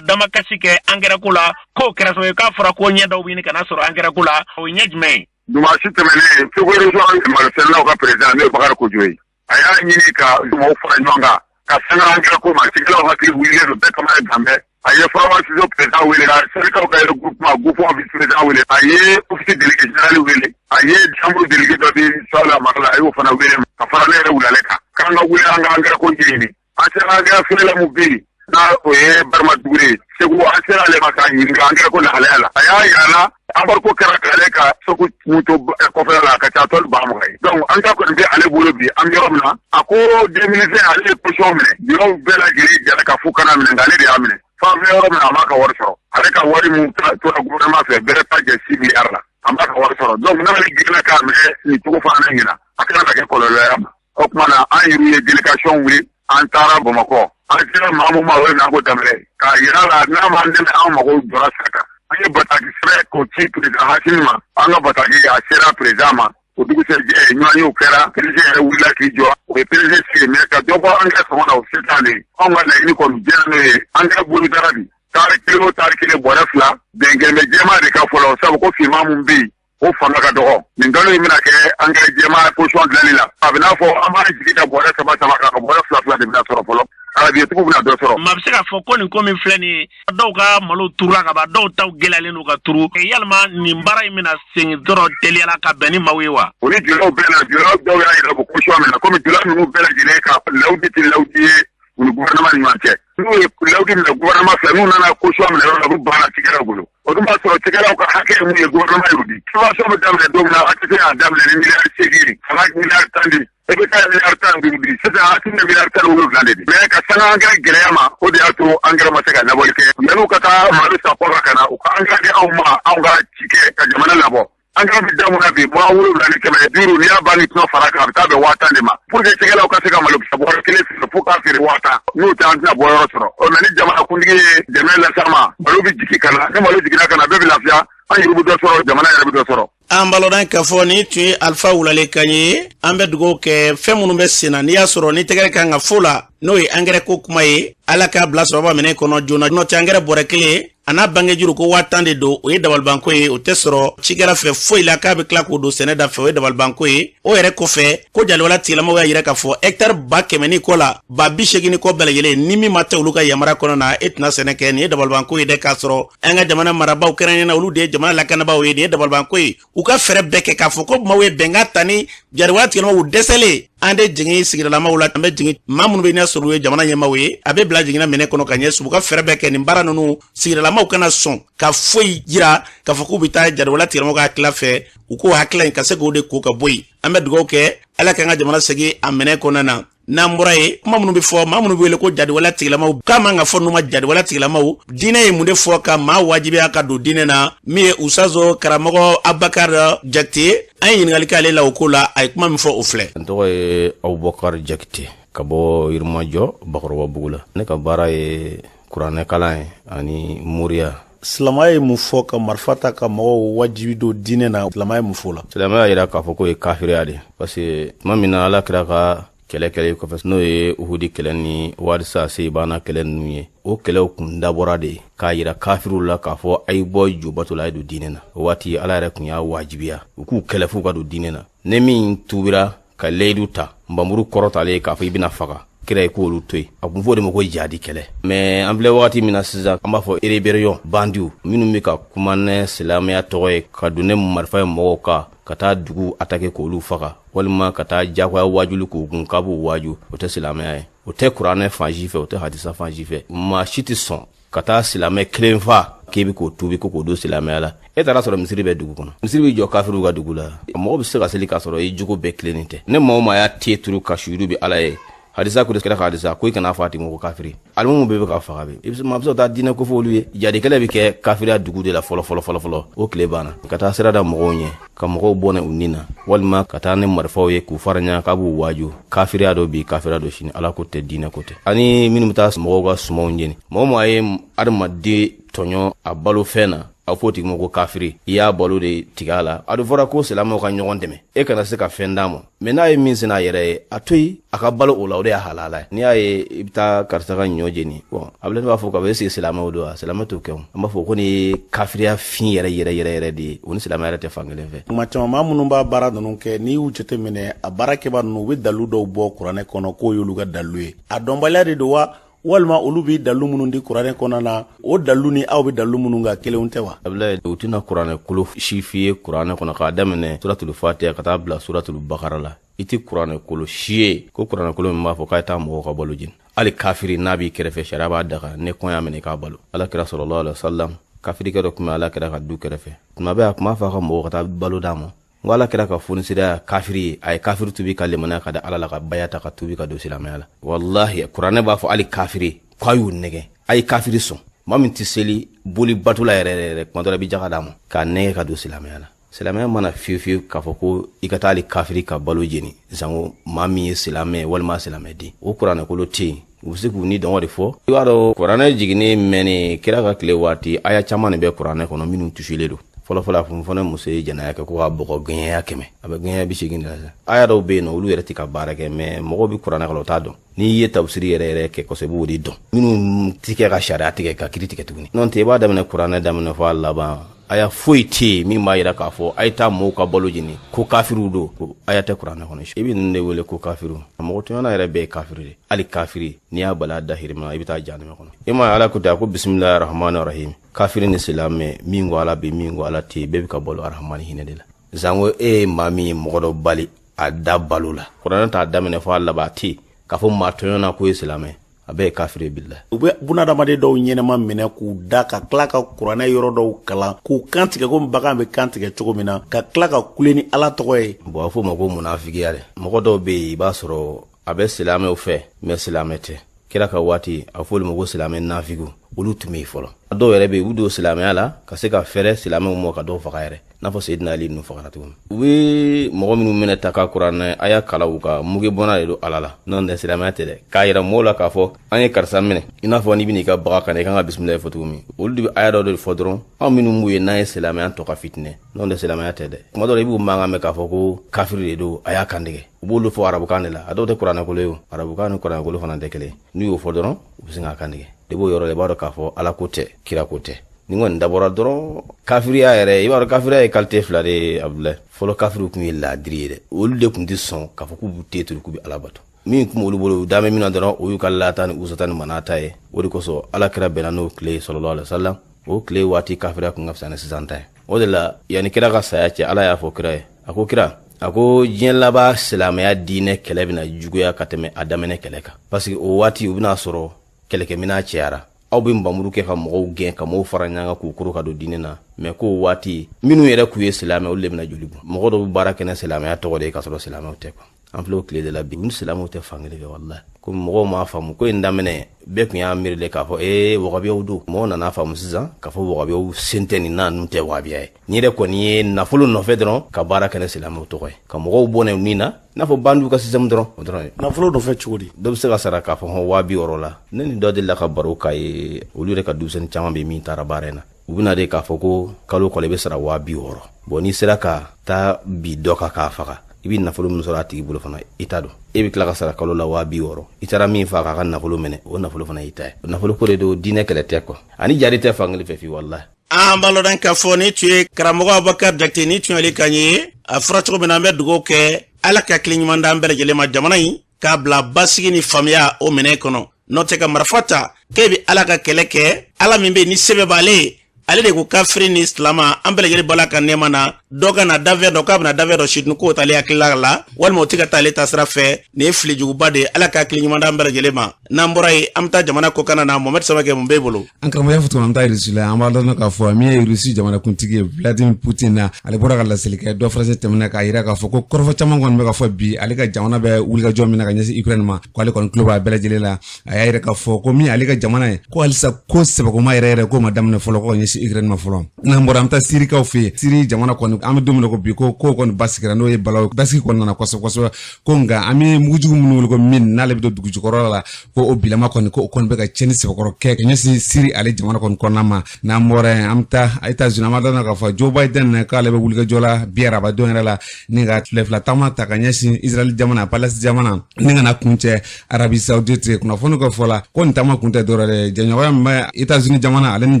damakasi kɛ engrais ko la k'o kɛra sababu ye k'a fɔra ko ɲɛ dɔw bɛ ɲini ka na sɔrɔ engrais ko la o ye ɲɛ jumɛn ye dimanche tɛmɛnen Segu région malosɛnɛlaw ka président n'o ye Bakari Kojo ye a y'a ɲini ka mɔgɔw fara ɲɔgɔn kan ka sanga engrais ko ma cikɛlaw hakili wulilen don bɛɛ kama ye danbɛ a ye pharmacie président wele ka syndicat ka regroupement groupement vice président wele a ye office délégué général wele a ye chambre délégué dɔ di Sala Marala a y'o fana wele ka fara ne yɛrɛ Wulale kan k'an ka wuli an ka engrais ko ɲɛɲini an sera engrais feerela mun bɛ yen n'a o ye Barama Dugure ye Segu an sera ale ma k'a ɲininka engrais ko lahalaya la a y'a yira na embargo kɛra k'ale ka Segu moto kɔfɛla la a ka ca tɔli 20 ye donc an ta kɔni bɛ ale bolo bi an bɛ yɔrɔ min na a ko 2020 ale ye position minɛ yɔrɔw bɛɛ lajɛlen jara ka fo kana minɛ nka ale de y'a minɛ f'an bɛ yɔrɔ min na a m'a ka wari sɔrɔ ale ka wari mun tora gouvernement fɛ bɛrɛ ta jɛ 6 milliards la an b'a ka wari sɔrɔ donc n'ale girinna k'a minɛ nin cogo fana ɲina a kana kɛ kɔlɔlɔ y'a ma o tuma na an yɛrɛ ye délégation wuli an taara Bamakɔ an sera Mamu ma o ye n'an ko daminɛ k'a yira la n'a m'an dɛmɛ an mago jɔra sira kan an ye bataki sɛbɛn k'o ci président Hasimi ma an ka bataki a sera président ma o dugusɛjɛ ɲɔgɔnyew kɛra président yɛrɛ wulila k'i jɔ o ye président sigi mais ka dɔ bɔ an ka sɔngɔ na o se t'ale anw ka laɲini kɔni jɛra n'o ye an ka boli dara bi taari kelen o taari kelen bɔrɛ 2 bɛnkɛmɛ jɛma de ka fɔlɔ sabu ko finman mun bɛ yen o fanga ka dɔgɔ nin nkalon in bɛna kɛ an ka jɛma position dilanni la a bɛ n'a fɔ an b'a jigi da bɔrɛ 3 kan ka bɔrɛ 2 de bɛna sɔrɔ fɔlɔ arabiyetigiw bɛna dɔ sɔrɔ. maa bɛ se k'a fɔ ko nin ko min filɛ nin ye dɔw ka malo turula ka ban dɔw taw gɛlɛyalen don ka turu yalima nin baara in bɛna segin dɔrɔn teliyala ka bɛn ni maaw ye wa. o ni julaw bɛɛ la julaw dɔw y'a yɛrɛ bɔ position min na komi jula ninnu bɛɛ lajɛlen ka lawudi tɛ lawudi ye u ni gouvernement ni ɲɔgɔn cɛ n'u ye lawudi minɛ gouvernement fɛ n'u nana position minɛ yɔrɔ la u banna cikɛlaw bolo o dun b'a sɔrɔ cikɛlaw ka hakɛ ye mun ye gouvernement y'o di subvention bɛ daminɛ don min na a tɛ se k'a daminɛ ni miliyari 8 ka na miliyari 10 di e bɛ taa miliyari 15 di sisan a tɛ na miliyari 17 de di mais ka sanga engrais gɛlɛya ma o de y'a to engrais ma se ka labɔli kɛ yan'u ka taa malo san kɔkan ka na u ka engrais di anw ma anw ka ci kɛ ka jamana labɔ engrais bɛ da mun na bi 7,500 n'i y'a ban ni tɔnɔ fara kan a bɛ taa bɛn 1000 de ma pour que cikɛlaw ka se ka malokisɛ bɔrɛ 1 feere fo k'a feere 1000 n'o tɛ an tɛna bɔ yɔrɔ sɔrɔ mais ni jamanakuntigi ye dɛmɛ las'a ma malo bɛ jigin ka na ni malo jiginna ka na bɛɛ bɛ lafiya an yɛrɛ bɛ dɔ sɔrɔ jamana yɛrɛ bɛ dɔ sɔrɔ. an balodan k'a fɔ nin tun ye Alpha Wulalekan ye an bɛ dugawu kɛ fɛn minnu bɛ sen na n'i y'a sɔrɔ ni tɛgɛrɛ kan ka fo la n'o ye engrais ko kuma ye ala k'a bila sababa minɛ kɔnɔ joona n'o tɛ engrais bɔrɛ 1 a n'a bange juru ko 1000 de don o ye dabalibanko ye o tɛ sɔrɔ cikɛla fɛ foyi la k'a bɛ tila k'o don sɛnɛ da fɛ o ye dabalibanko ye o yɛrɛ kɔfɛ ko jaliwala tigilamɔgɔw y'a yira k'a fɔ hectare 100 ni kɔ la 80 ni kɔ bɛɛ lajɛlen ni min ma tɛ olu ka yamaruya kɔnɔ na e tɛna sɛnɛ kɛ nin ye dabalibanko ye dɛ k'a sɔrɔ an ka jamana marabaaw kɛrɛnkɛrɛnnen olu de ye jamana lakanabaaw ye nin ye dabalibanko ye u ka fɛɛrɛ bɛɛ kɛ k'a fɔ ko maaw ye bɛnkan ta ni jaliwala tigilamɔgɔw dɛsɛlen an de jigin sigidalamaw la an bɛ jigin maa minnu bɛ n'a sɔrɔ u ye jamana ɲɛmaaw ye a bɛ bila jiginna minɛ kɔnɔ ka ɲɛ sugu ka fɛɛrɛ bɛɛ kɛ nin baara ninnu sigidalamaw kana sɔn ka foyi jira k'a fɔ k'u bɛ taa jaliwala tigilamɔgɔw ka hakila fɛ u k'o hakila in ka se k'o de ko ka bɔ yen an bɛ dugawu kɛ ala k'an ka jamana segin a minɛ kɔnɔna na n'an bɔra ye kuma minnu bɛ fɔ maa minnu bɛ wele ko jadiwala tigilamaw k'a man ka fɔ n'u ma jadiwala tigilamaw diinɛ ye mun de fɔ ka maa wajibiya ka don diinɛ na min ye usazo karamɔgɔ Abubakar Jakite an ye ɲininkali k'ale la o ko la a ye kuma min fɔ o filɛ. n tɔgɔ ye Abubakar Jakite ka bɔ Yirimajɔ Bakɔrɔbabugu la ne ka baara ye kuranɛ kalan ye ani moriya. Silamɛya ye mun fɔ ka marifa ta ka mɔgɔw wajibi don diinɛ na silamɛya ye mun fɔ la. Silamɛya yira k'a fɔ k'o ye kafiriya de parce que tuma min na ala kira ka kɛlɛ kɔfɛ n'o ye Uhudi kɛlɛ ni Warisa Seibana kɛlɛ ninnu ye o kɛlɛw kun dabɔra de k'a yira kafiriw la k'a fɔ a ye bɔ jubato la a ye don diinɛ na o waati ala yɛrɛ kun y'a wajibiya u k'u kɛlɛ f'u ka don diinɛ na ne min tubira ka leyidu ta nbamuru kɔrɔtalen k'a fɔ i bɛna faga kira ye k'olu to yen a kun fɔ de ma ko jadi kɛlɛ mais an filɛ wagati min na sisan an b'a fɔ rébellion bandiw minnu bɛ ka kuma ne silamɛya tɔgɔ ye ka don ne marifa ye mɔgɔw kan ka taa dugu attaquer k'olu faga walima ka taa jagoya wajulu k'u kun k'a b'u waju o tɛ silamɛya ye o tɛ kuranɛ fansi fɛ o tɛ hadisa fansi fɛ maa si tɛ sɔn ka taa silamɛ kelen fa k'e bɛ k'o tubi ko k'o don silamɛya la e taara sɔrɔ misiri bɛ dugu kɔnɔ misiri bɛ jɔ kafiriw ka dugu la mɔgɔ bɛ se ka seli k'a sɔrɔ i jogo bɛɛ tilennen tɛ ne maa o maa y'a te turu ka suyuru bi ala ye hadisa ko de kɛra ka hadisa ko i kana fɔ a tigi ma ko kafiri alimumu bɛɛ bɛ ka faga bi maa bɛ se ka taa diinɛ ko fɔ olu ye jadikɛlɛ bɛ kɛ kafiriya dugu de la fɔlɔ o tile banna ka taa sira da mɔgɔw ɲɛ ka mɔgɔw bɔ u nin na walima ka taa ni marifaw ye k'u fara ɲɔgɔn k'a b'u waju kafiriya dɔ bi kafiriya dɔ sini ala ko tɛ diinɛ ko tɛ ani minnu bɛ taa mɔgɔw ka sumaw ɲini mɔgɔ maa ye adamaden tɔɲɔ a balo fɛn na a fɔ tigi ma ko kafiri i y'a balo de tigɛ a la a dun fɔra ko silamɛw ka ɲɔgɔn dɛmɛ e kana se ka fɛn d'a ma mais n'a ye min sena a yɛrɛ ye a to yen a ka balo o la o de y'a halala ye n'i y'a ye i bɛ taa karisa ka ɲɔ jeni bon a bɛ ne b'a fɔ k'a fɔ est-ce que silamɛw don wa silamɛ t'o kɛ o an b'a fɔ ko nin ye kafiriya fin yɛrɛ de ye o ni silamɛ yɛrɛ tɛ fan kelen fɛ. Tuma caman maa minnu b'a baara ninnu kɛ n'i y'u jateminɛ a baarakɛbaa ninnu u bɛ dalu dɔw bɔ kuranɛ kɔnɔ k'o y'olu ka dalu ye a dɔnbaliya de don wa walima olu bɛ dalu minnu di kuranɛ kɔnɔ na o dalu ni aw bɛ dalu minnu ka kelenw tɛ wa. Abulayi u tɛna kuranɛ kolo si f'i ye kuranɛ kɔnɔ k'a daminɛ suratul fatiha ka taa bila suratul bakara la i tɛ kuranɛ kolo si ye ko kuranɛ kolo min b'a fɔ k'a ye taa mɔgɔw ka balo jeni hali kafiri n'a b'i kɛrɛfɛ sariya b'a daga ne kɔn y'a minɛ k'a balo ala kira sallallahu alaihi wasallam kafirikɛ dɔ tun bɛ ala kira ka du kɛrɛfɛ tuma bɛɛ a tun b'a fɔ a ka mɔgɔw ka taa balo d'a ma n ko ala kira ka fonisiriya kafiri ye a ye kafiri tubi ka lemaniya ka da ala la ka baya ta ka tubi ka don silamɛya la wallahi kuranɛ b'a fɔ hali kafiri k'a y'u nɛgɛ a ye kafiri sɔn maa min tɛ seli boli batula yɛrɛ kuma dɔ la i bɛ jaga d'a ma k'a nɛgɛ ka don silamɛya la silamɛya mana fiyewu k'a fɔ ko i ka taa hali kafiri ka balo jeni zango maa min ye silamɛ walima silamɛden o kuranɛ kolo tɛ yen u bɛ se k'u ni dɔngɔ de fɔ i b'a dɔn kuranɛ jiginni mɛnni kira ka tile waati aya caman de bɛ kuranɛ kɔnɔ minnu tusilen don fɔlɔfɔlɔ a fɔ ne muso ye jɛnɛya kɛ ko ka bɔgɔ gɛnyɛya 100 a bɛ gɛnyɛya 80 de la sa aya dɔw bɛ yen nɔ olu yɛrɛ tɛ ka baara kɛ mɛ mɔgɔw bɛ kuranɛ kɔnɔ o t'a dɔn n'i ye tafsiri yɛrɛ kɛ kosɛbɛ i b'o de dɔn minnu tɛ kɛ ka sariya tigɛ ka kiiri tigɛ tuguni n'o tɛ i b'a daminɛ kuranɛ daminɛ fɔ a laban aya foyi tɛ yen min b'a yira k'a fɔ a ye taa mɔgɔw ka balo jeni ko kafiriw don ko aya tɛ kuranɛ kɔnɔ i bɛ ninnu de wele ko kafiriw a mɔgɔ tɔɲɔna yɛrɛ bɛɛ ye kafiri de hali kafiri n'i y'a bala dahirimɛ i bɛ taa janɛmɛ kɔnɔ i ma ala ko ten a ko bisimilahi rahmani rahim kafiri ni silamɛ min ko ala bɛ min ko ala tɛ bɛɛ bɛ ka balo arahamani hinɛ de la zango e ye maa min ye mɔgɔ dɔ bali a da balo la kuranɛ t'a daminɛ fɔ a laban a tɛ k'a fɔ maa tɔɲɔna ko ye silamɛ a bɛɛ ye kafiri bila u bɛ bunadamaden dɔw ɲɛnama minɛ k'u da ka tila ka kuranɛ yɔrɔ dɔw kalan k'u kantigɛ ko bagan bɛ kantigɛ cogo min na ka tila ka kule ni ala tɔgɔ ye bon a fɔ ma ko munafigiya dɛ mɔgɔ dɔw bɛ yen i b'a sɔrɔ a bɛ silamɛw fɛ mɛ silamɛ tɛ kira ka waati a fɔli ma ko silamɛ nafigiw olu tun bɛ yen fɔlɔ dɔw yɛrɛ bɛ yen u don silamɛya la ka se ka fɛrɛ silamɛw ma ka dɔw faga yɛrɛ n'a fɔ Seyidina Ali ninnu fagara cogo min u bɛ mɔgɔ minnu minɛ ta ka kuranɛ a y'a kala u ka muge bɔnna de don ala la n'o tɛ silamɛya tɛ dɛ k'a yira mɔgɔw la k'a fɔ an ye karisa minɛ i n'a fɔ n'i bɛn'i ka baga kan i kan ka bisimilayi fɔ cogo min olu de bɛ aya dɔ de fɔ dɔrɔn anw minnu b'u ye n'an ye silamɛya tɔ ka fitinɛ n'o tɛ silamɛya tɛ dɛ tuma dɔ la i b'u mankan mɛn k'a fɔ ko kafiri de don a y'a kantigɛ u b'olu fɔ arabukan de la a dɔw tɛ kuranɛ kolo ye o arabukan ni kuranɛ kolo fana tɛ kelen n'u y'o fɔ dɔrɔn u bɛ sin k'a kantigɛ de b'o yɔrɔ la i b'a dɔn k'a fɔ ala ko tɛ kira ko tɛ ni kɔni dabɔra dɔrɔn kafiriya yɛrɛ i b'a dɔn kafiriya ye qualité 2 de ye Abdulaye fɔlɔ kafiriw tun ye laadiri ye dɛ olu de tun tɛ sɔn k'a fɔ k'u b'u te turu k'u bɛ ala bato min tun b'olu bolo u dame min na dɔrɔn o y'u ka lata ni usata ni manata ye o de kosɔn ala kira bɛnna n'o tile sallallahu alaihi wasallam o tile waati kafiriya kun ka fisa ni sisan ta ye o de la yanni kira ka saya cɛ ala y'a fɔ kira ye a ko kira a ko diɲɛ laban silamɛya diinɛ kɛlɛ bɛna juguya ka tɛmɛ a daminɛ kɛlɛ kan parce que o waati u bɛna sɔrɔ kɛlɛkɛminɛn cɛyara aw bɛ nbamuru kɛ ka mɔgɔw gɛn ka mɔgɔw fara ɲɔgɔn kan k'u koro ka don diinɛ na mɛ k'o waati minnu yɛrɛ k'u ye silamɛ olu de bɛna joli bɔ mɔgɔ dɔw bɛ baara kɛ ni silamɛya tɔgɔ de ye k'a sɔrɔ silamɛw tɛ quoi an filɛ o tile de la bi ni silamɛw tɛ fankelen fɛ walahi ko mɔgɔw m'a faamu ko in daminɛ bɛɛ tun y'a miiri de k'a fɔ wagabiyaw don mɔgɔw nana faamu sisan k'a fɔ wagabiyaw sen tɛ nin na ninnu tɛ wagabiya ye ni yɛrɛ kɔni ye nafolo nɔfɛ dɔrɔn ka baara kɛ ni silamɛw tɔgɔ ye ka mɔgɔw bɔ nin na i n'a fɔ bandiw ka système dɔrɔn o dɔrɔn ye nafolo nɔfɛ cogo di dɔ bɛ se ka sara k'a fɔ 200 la ne ni dɔ delila ka baro k'a ye olu yɛrɛ ka denmisɛnnin caman bɛ min taara baara in na u bɛna de k'a fɔ ko kalo kɔnɔ i bɛ sara 200 bon n'i sera ka taa bi dɔ kan k'a faga i bɛ nafolo min sɔrɔ a tigi bolo fana i t'a dɔn e bɛ tila ka sara kalo la 200 i taara min faga k'a ka nafolo minɛ o nafolo fana y'i ta ye o nafolo ko de don diinɛ kɛlɛ tɛ quoi ani jari tɛ fankelen fɛ fi wallahi an b'a lɔn k'a fɔ ni tun ye karamɔgɔ Abubakar Jakite ni tun ye ale kan ye a fɔra cogo min na an bɛ dugawu kɛ ala ka hakili ɲuman d'an bɛɛ lajɛlen ma jamana in k'a bila basigi ni faamuya o minɛn kɔnɔ n'o tɛ ka marifa ta k'e bɛ ala ka kɛlɛ kɛ ala min bɛ yen ni sɛbɛn b'ale ye ale de ko kafiri ni silama an bɛɛ lajɛlen bala ka nɛɛma na dɔ ka na dafɛ dɔ k'a bɛna dafɛ dɔ situnu k'o t'ale hakilila la walima o tɛ ka taa ale ta sira fɛ nin ye fili juguba de ye ala ka hakili ɲuman d'an bɛɛ lajɛlen ma n'an bɔra yen an bɛ taa jamana kɔkan na Mohamed Samakɛ mun b'e bolo an karamɔgɔ fɔ tuguni an bɛ taa Rusi la an b'a dɔn k'a fɔ min ye Rusi jamanakuntigi ye Vladimir Putin na ale bɔra ka laseli kɛ dɔ farasi tɛmɛna k'a yira k'a fɔ ko kɔrɔfɔ caman kɔni bɛ ka fɔ bi ale ka jamana bɛ wulikajɔ min na ka ɲɛsin Ukraine ma ko ale kɔni tulo b'a bɛɛ lajɛlen la a y'a yira k'a fɔ ko min ale ka jamana ye ko halisa ko sɛbɛkoma yɛrɛ k'o ma daminɛ fɔlɔ ko ka ɲɛsin Ukraine ma fɔlɔ n'an bɔra an bɛ taa Sirikaw fɛ yen Siri jamana kɔni an bɛ don min na ko bi ko kɔni basigira n'o ye balaw basigi kɔnɔna kosɛbɛ ko nka an bɛ mugujugu minnu wele ko min n'ale bɛ don dugu jukɔrɔ la ko o bilama kɔni ko o kɔni bɛ ka cɛnni sɛbɛkɔrɔ kɛ ka ɲɛsin Siri ale jamana kɔni kɔnɔna ma n'an bɔra yen an bɛ taa États-Unis an b'a dɔn k'a fɔ Joe Biden k'ale bɛ wulikajɔ la bi arabadon yɛrɛ la ni ka tile fila taama ta ka ɲɛsin Israel jamana Palestine jamana ni ka na kuncɛ Arabie Saoudite kunnafoni ka fɔ la ko nin taama kun tɛ dɔwɛrɛ ye jɛɲɔgɔnya min bɛ États-Unis jamana ale ni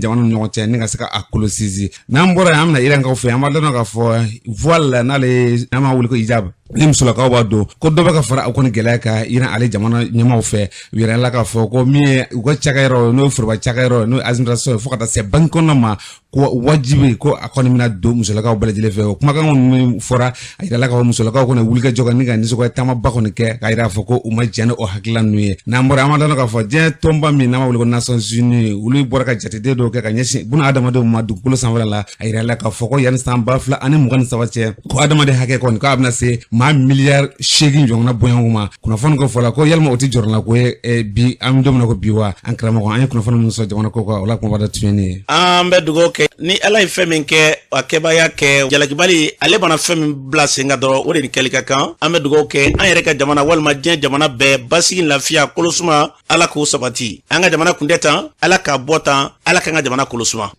jamana ni ɲɔgɔn cɛ ni ka se ka a kɔlɔsi n'an bɔra yen an bɛna Irankaw fɛ an b'a dɔn k'a fɔ voile n'ale n'an b'a wele ko hijab ni musolakaw b'a dɔn ko dɔ bɛ ka fara aw kɔni gɛlɛya kan Iran ale jamana ɲɛmaaw fɛ u yɛrɛ la k'a fɔ ko min ye u ka cakɛyɔrɔ n'o ye foroba cakɛyɔrɔ n'o ye administration ye fo ka taa se banque kɔnɔna ma ko wajibi ko a kɔni bɛna don musolakaw bɛɛ lajɛlen fɛ o kumakan min fɔra a yirala k'a fɔ musolakaw kɔni wulikajɔ kan ni ka nisɔngoya taamaba kɔni kɛ k'a yira k'a fɔ ko u ma jɛn ni o hakilila ninnu ye n'an bɔra an b'a dɔn k'a fɔ diɲɛ tɔnba min n'an b'a wele ko Nations Unies olu bɔra ka jateden dɔw kɛ ka ɲɛsin buna adamadenw ma dugukolo sanfɛla la a yirala k'a fɔ ko yanni san 2023 cɛ ko adamaden hakɛ kɔni k'a bɛna se maa miliyar 8 ɲɔgɔnna bɔɲɔgɔnw ma kunnafoni ko fɔla ko yalima o tɛ jɔrɔla ko ye bi an bɛ don min na ko bi wa an karamɔgɔ an ye kunnafoni min sɔrɔ jamana ko kan o la kuma b'a da tun ye nin ye. An bɛ dugawu kɛ ni ala ye fɛn min kɛ a kɛbaya kɛ jalakibali ale bana fɛn min bila sen kan dɔrɔn o de ni kɛli ka kan an bɛ dugawu kɛ an yɛrɛ ka jamana walima diɲɛ jamana bɛɛ basigi lafiya kolosuma ala k'o sabati an ka jamana kun tɛ tan ala k'a bɔ tan ala k'an ka jamana kolosuma.